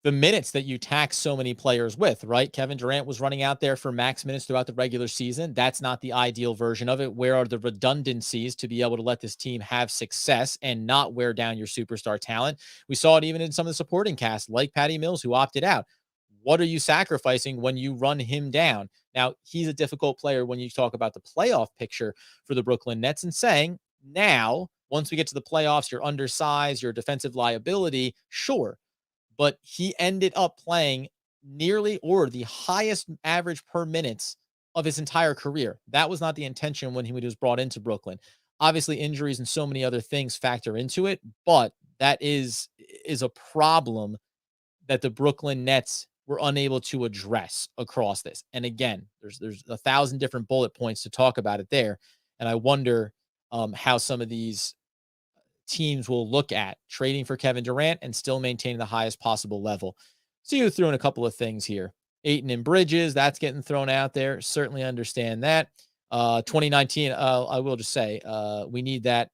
the minutes that you tax so many players with, right? Kevin Durant was running out there for max minutes throughout the regular season. That's not the ideal version of it. Where are the redundancies to be able to let this team have success and not wear down your superstar talent? We saw it even in some of the supporting cast, like Patty Mills, who opted out. What are you sacrificing when you run him down? Now, he's a difficult player when you talk about the playoff picture for the Brooklyn Nets, and saying, now, once we get to the playoffs, you're undersized, you're a defensive liability, sure. But he ended up playing nearly, or the highest average per minutes of his entire career. That was not the intention when he was brought into Brooklyn. Obviously, injuries and so many other things factor into it, but that is a problem that the Brooklyn Nets were unable to address across this. And again, there's 1,000 different bullet points to talk about it there. And I wonder how some of these teams will look at trading for Kevin Durant and still maintaining the highest possible level. So you threw in a couple of things here. Ayton and Bridges, that's getting thrown out there. Certainly understand that. 2019, I will just say, we need that.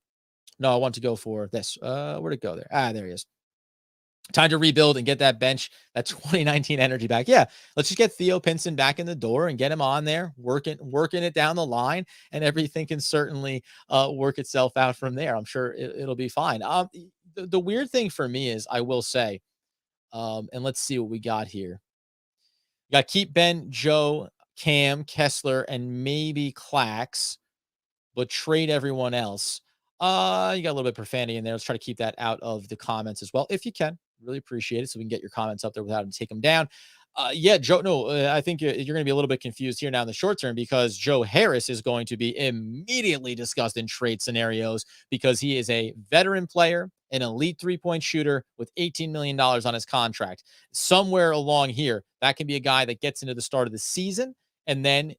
No, I want to go for this. Where'd it go there? There he is. Time to rebuild and get that bench, that 2019 energy back. Yeah, let's just get Theo Pinson back in the door and get him on there, working it down the line, and everything can certainly work itself out from there. I'm sure it'll be fine. the weird thing for me is, I will say, and let's see what we got here. You got keep Ben, Joe, Cam, Kessler, and maybe Clax, but trade everyone else. You got a little bit of profanity in there. Let's try to keep that out of the comments as well, if you can. Really appreciate it, so we can get your comments up there without having to take them down. Yeah, Joe. No, I think you're going to be a little bit confused here now in the short term, because Joe Harris is going to be immediately discussed in trade scenarios, because he is a veteran player, an elite 3-point shooter with $18 million on his contract. Somewhere along here, that can be a guy that gets into the start of the season, and then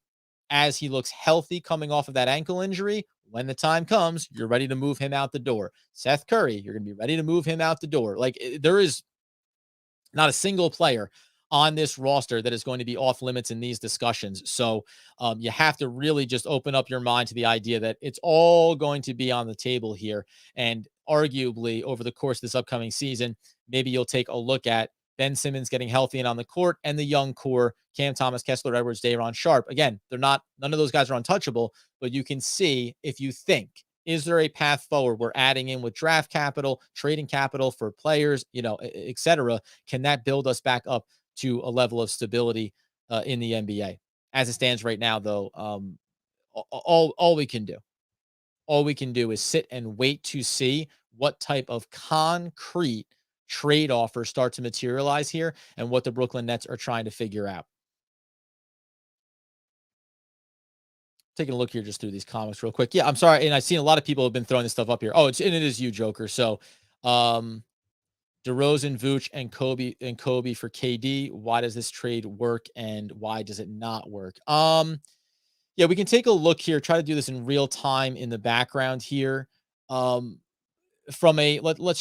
as he looks healthy coming off of that ankle injury, when the time comes, you're ready to move him out the door. Seth Curry, you're going to be ready to move him out the door. Like, there is not a single player on this roster that is going to be off limits in these discussions. So you have to really just open up your mind to the idea that it's all going to be on the table here. And arguably, over the course of this upcoming season, maybe you'll take a look at Ben Simmons getting healthy and on the court, and the young core, Cam Thomas, Kessler Edwards, Day'Ron Sharpe. Again, none of those guys are untouchable, but you can see, if you think, is there a path forward? We're adding in with draft capital, trading capital for players, et cetera. Can that build us back up to a level of stability in the NBA? As it stands right now, though, all we can do is sit and wait to see what type of concrete trade offers start to materialize here, and what the Brooklyn Nets are trying to figure out. Taking a look here just through these comics real quick. Yeah, I'm sorry. And I've seen a lot of people have been throwing this stuff up here. Oh, it is you, Joker. So, DeRozan, Vooch, and Kobe for KD. Why does this trade work, and why does it not work? Yeah, we can take a look here, try to do this in real time in the background here. Let's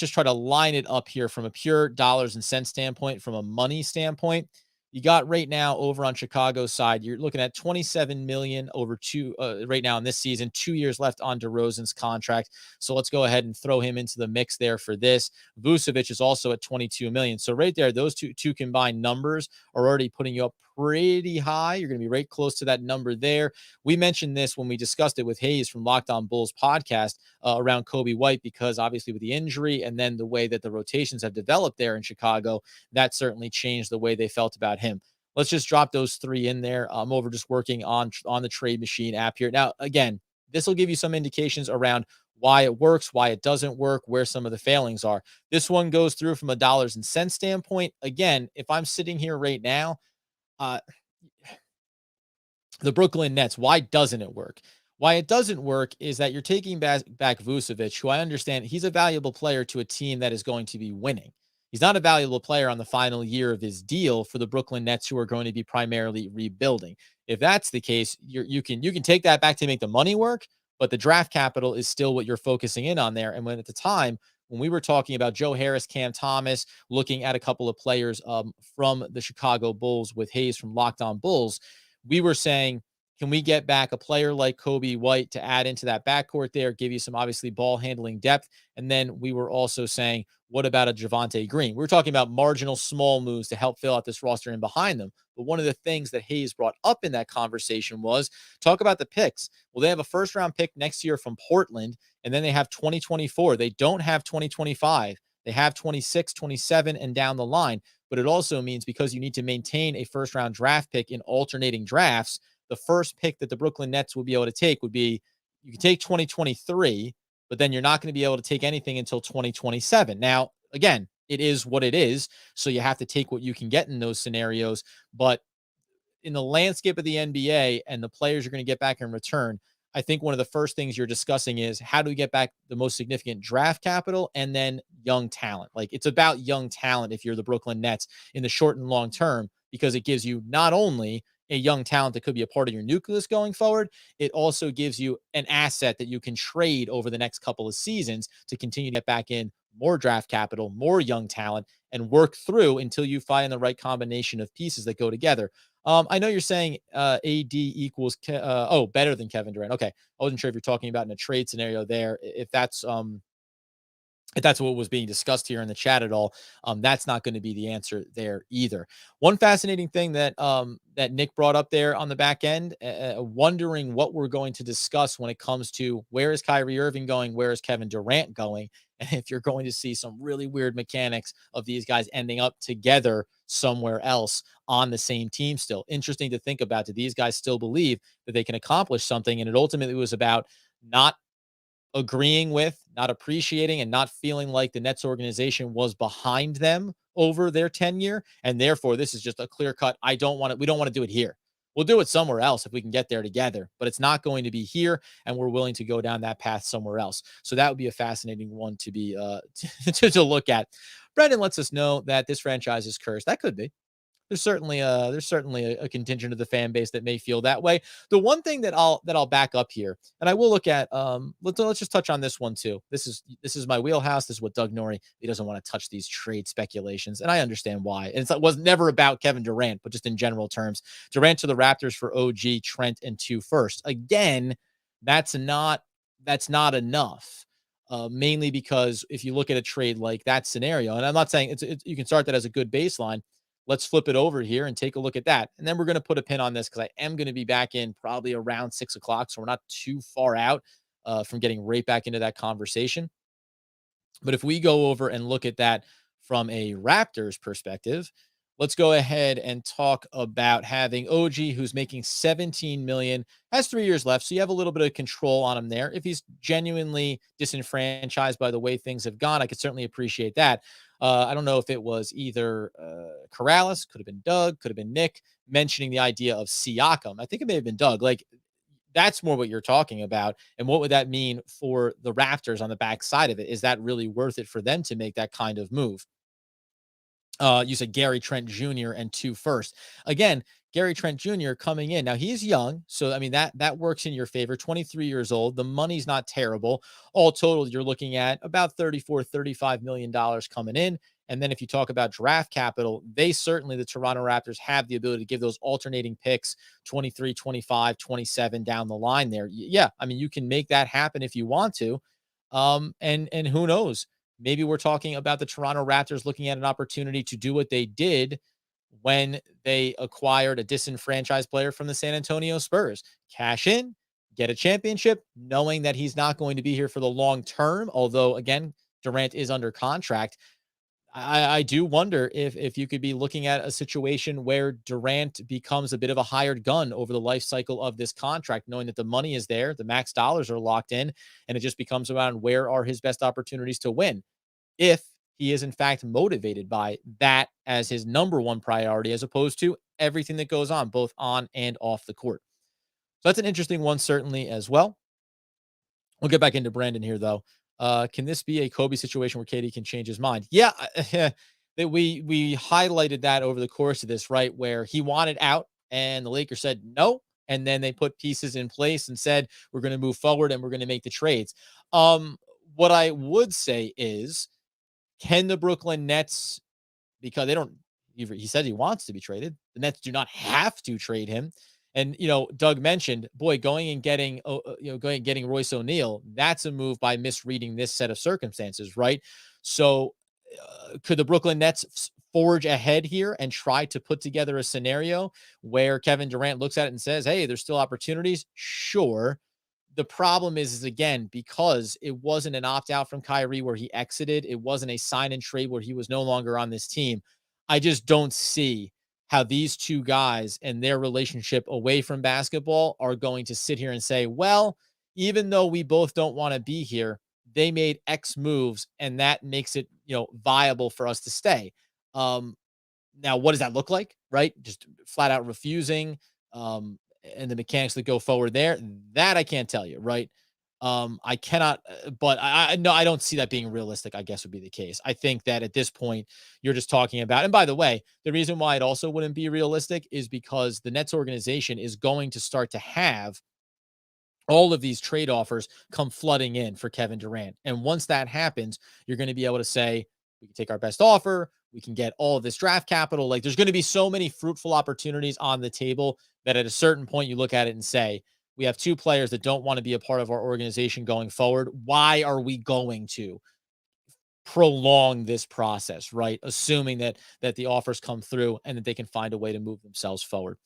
just try to line it up here from a pure dollars and cents standpoint, from a money standpoint. You got right now over on Chicago's side, you're looking at $27 million over right now in this season, 2 years left on DeRozan's contract. So let's go ahead and throw him into the mix there for this. Vucevic is also at $22 million. So right there, those two combined numbers are already putting you up pretty high. You're going to be right close to that number there. We mentioned this when we discussed it with Hayes from Locked On Bulls podcast around Kobe White, because obviously with the injury and then the way that the rotations have developed there in Chicago, that certainly changed the way they felt about him. Let's just drop those three in there. I'm over just working on the Trade Machine app here. Now, again, this will give you some indications around why it works, why it doesn't work, where some of the failings are. This one goes through from a dollars and cents standpoint. Again, if I'm sitting here right now, the Brooklyn Nets, why doesn't it work? Why it doesn't work is that you're taking back Vucevic, who I understand he's a valuable player to a team that is going to be winning. He's not a valuable player on the final year of his deal for the Brooklyn Nets, who are going to be primarily rebuilding. If that's the case, you can take that back to make the money work, but the draft capital is still what you're focusing in on there. And when at the time, when we were talking about Joe Harris, Cam Thomas, looking at a couple of players from the Chicago Bulls with Hayes from Locked On Bulls, we were saying, can we get back a player like Kobe White to add into that backcourt there, give you some obviously ball handling depth? And then we were also saying, what about a Javonte Green? We were talking about marginal small moves to help fill out this roster and behind them. But one of the things that Hayes brought up in that conversation was talk about the picks. Well, they have a first round pick next year from Portland, and then they have 2024. They don't have 2025. They have 26, 27, and down the line. But it also means, because you need to maintain a first round draft pick in alternating drafts, the first pick that the Brooklyn Nets will be able to take would be, you can take 2023, but then you're not going to be able to take anything until 2027. Now, again, it is what it is. So you have to take what you can get in those scenarios. But in the landscape of the NBA and the players you're going to get back in return, I think one of the first things you're discussing is, how do we get back the most significant draft capital and then young talent? Like, it's about young talent if you're the Brooklyn Nets in the short and long term, because it gives you not only a young talent that could be a part of your nucleus going forward, it also gives you an asset that you can trade over the next couple of seasons to continue to get back in more draft capital, more young talent, and work through until you find the right combination of pieces that go together. I know you're saying AD equals better than Kevin Durant. Okay, I wasn't sure if you're talking about in a trade scenario there. If that's if that's what was being discussed here in the chat at all, that's not going to be the answer there either. One fascinating thing that that Nick brought up there on the back end, wondering what we're going to discuss when it comes to where is Kyrie Irving going, where is Kevin Durant going, and if you're going to see some really weird mechanics of these guys ending up together somewhere else on the same team still. Interesting to think about. Do these guys still believe that they can accomplish something? And it ultimately was about not agreeing with, not appreciating, and not feeling like the Nets organization was behind them over their tenure. And therefore, this is just a clear cut. We don't want to do it here. We'll do it somewhere else if we can get there together, but it's not going to be here. And we're willing to go down that path somewhere else. So that would be a fascinating one to be, to look at. Brendan lets us know that this franchise is cursed. That could be. There's certainly a contingent of the fan base that may feel that way. The one thing that I'll back up here, and I will look at, let's just touch on this one too. This is my wheelhouse. This is what Doug Norrie, he doesn't want to touch these trade speculations, and I understand why. And it was never about Kevin Durant, but just in general terms, Durant to the Raptors for OG, Trent, and 2 firsts. Again, that's not enough. Mainly because if you look at a trade like that scenario, and I'm not saying you can start that as a good baseline. Let's flip it over here and take a look at that. And then we're going to put a pin on this because I am going to be back in probably around 6 o'clock. So we're not too far out from getting right back into that conversation. But if we go over and look at that from a Raptors perspective, let's go ahead and talk about having OG, who's making $17 million, has 3 years left. So you have a little bit of control on him there. If he's genuinely disenfranchised by the way things have gone, I could certainly appreciate that. I don't know if it was either Karalis, could have been Doug, could have been Nick, mentioning the idea of Siakam. I think it may have been Doug. Like, that's more what you're talking about. And what would that mean for the Raptors on the backside of it? Is that really worth it for them to make that kind of move? You said Gary Trent Jr. and 2 firsts. Again, Gary Trent Jr. coming in. Now, he's young, so I mean that works in your favor. 23 years old. The money's not terrible. All total, you're looking at about $34-35 million coming in. And then if you talk about draft capital, they certainly, the Toronto Raptors, have the ability to give those alternating picks 23, 25, 27 down the line there. Yeah, I mean, you can make that happen if you want to. And who knows? Maybe we're talking about the Toronto Raptors looking at an opportunity to do what they did when they acquired a disenfranchised player from the San Antonio Spurs. Cash in, get a championship, knowing that he's not going to be here for the long term. Although, again, Durant is under contract. I do wonder if you could be looking at a situation where Durant becomes a bit of a hired gun over the life cycle of this contract, knowing that the money is there, the max dollars are locked in, and it just becomes around where are his best opportunities to win. If he is in fact motivated by that as his number one priority, as opposed to everything that goes on, both on and off the court. So that's an interesting one, certainly, as well. We'll get back into Brandon here, though. Can this be a Kobe situation where KD can change his mind? Yeah, that we highlighted that over the course of this, right? Where he wanted out and the Lakers said no. And then they put pieces in place and said, we're going to move forward and we're going to make the trades. What I would say is, can the Brooklyn Nets, because they don't, he said he wants to be traded. The Nets do not have to trade him. And, Doug mentioned, going and getting Royce O'Neal, that's a move by misreading this set of circumstances, right? So could the Brooklyn Nets forge ahead here and try to put together a scenario where Kevin Durant looks at it and says, hey, there's still opportunities? Sure. The problem is again, because it wasn't an opt-out from Kyrie where he exited, it wasn't a sign and trade where he was no longer on this team. I just don't see how these two guys and their relationship away from basketball are going to sit here and say, well, even though we both don't want to be here, they made X moves and that makes it, viable for us to stay. Now, what does that look like? Right? Just flat out refusing, and the mechanics that go forward there, that I can't tell you, right? I cannot, but I don't see that being realistic, I guess would be the case. I think that at this point, you're just talking about, and by the way, the reason why it also wouldn't be realistic is because the Nets organization is going to start to have all of these trade offers come flooding in for Kevin Durant. And once that happens, you're going to be able to say, we can take our best offer. We can get all of this draft capital. Like, there's going to be so many fruitful opportunities on the table that at a certain point you look at it and say, we have two players that don't want to be a part of our organization going forward. Why are we going to? prolong this process, right? Assuming that the offers come through and that they can find a way to move themselves forward.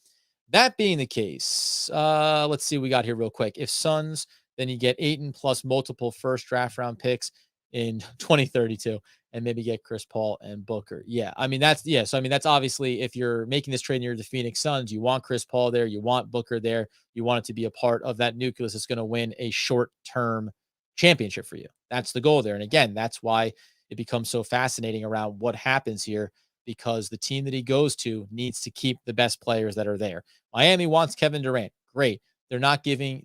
That being the case, let's see what we got here real quick. If Suns, then you get Ayton plus multiple first draft round picks in 2032 and maybe get Chris Paul and Booker. Yeah. I mean, that's, yeah. So, I mean, that's obviously, if you're making this trade near the Phoenix Suns, you want Chris Paul there, you want Booker there, you want it to be a part of that nucleus that's going to win a short-term championship for you. That's the goal there. And again, that's why it becomes so fascinating around what happens here, because the team that he goes to needs to keep the best players that are there. Miami wants Kevin Durant. Great. They're not giving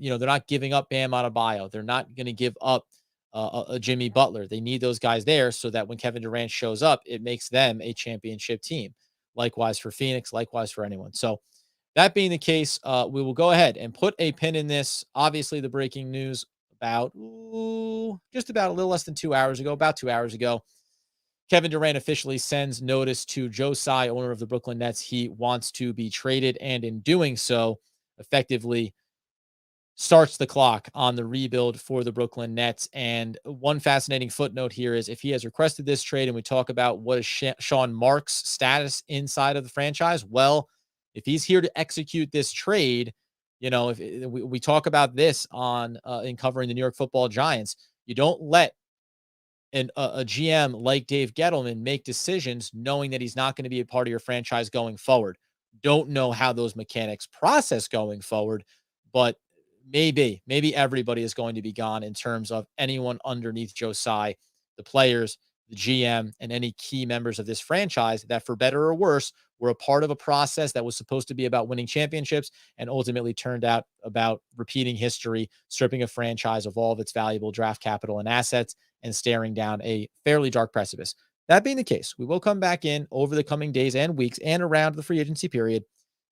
up Bam Adebayo. They're not going to give up a Jimmy Butler. They need those guys there so that when Kevin Durant shows up, it makes them a championship team. Likewise for Phoenix, likewise for anyone. So that being the case, we will go ahead and put a pin in this. Obviously, the breaking news about just about a little less than 2 hours ago, about 2 hours ago, Kevin Durant officially sends notice to Joe Tsai, owner of the Brooklyn Nets. He wants to be traded, and in doing so, effectively starts the clock on the rebuild for the Brooklyn Nets. And one fascinating footnote here is, if he has requested this trade, and we talk about what is Sean Marks' status inside of the franchise, well, if he's here to execute this trade, if we talk about this on in covering the New York Football Giants, you don't let a GM like Dave Gettleman make decisions knowing that he's not going to be a part of your franchise going forward. Don't know how those mechanics process going forward, but maybe everybody is going to be gone in terms of anyone underneath Joe Tsai, the players, the GM, and any key members of this franchise that, for better or worse, were a part of a process that was supposed to be about winning championships and ultimately turned out about repeating history, stripping a franchise of all of its valuable draft capital and assets, and staring down a fairly dark precipice. That being the case, we will come back in over the coming days and weeks and around the free agency period,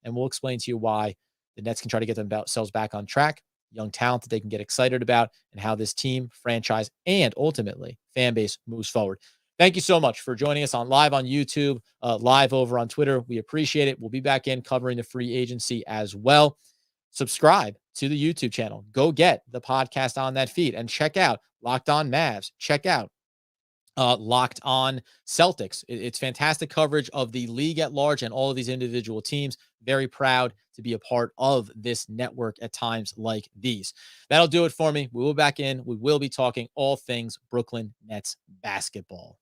and we'll explain to you why the Nets can try to get themselves back on track, young talent that they can get excited about, and how this team, franchise, and ultimately fan base moves forward. Thank you so much for joining us live on YouTube, live over on Twitter. We appreciate it. We'll be back in covering the free agency as well. Subscribe to the YouTube channel. Go get the podcast on that feed and check out Locked On Mavs. Check out Locked On Celtics. It's fantastic coverage of the league at large and all of these individual teams. Very proud to be a part of this network at times like these. That'll do it for me. We will be back in. We will be talking all things Brooklyn Nets basketball.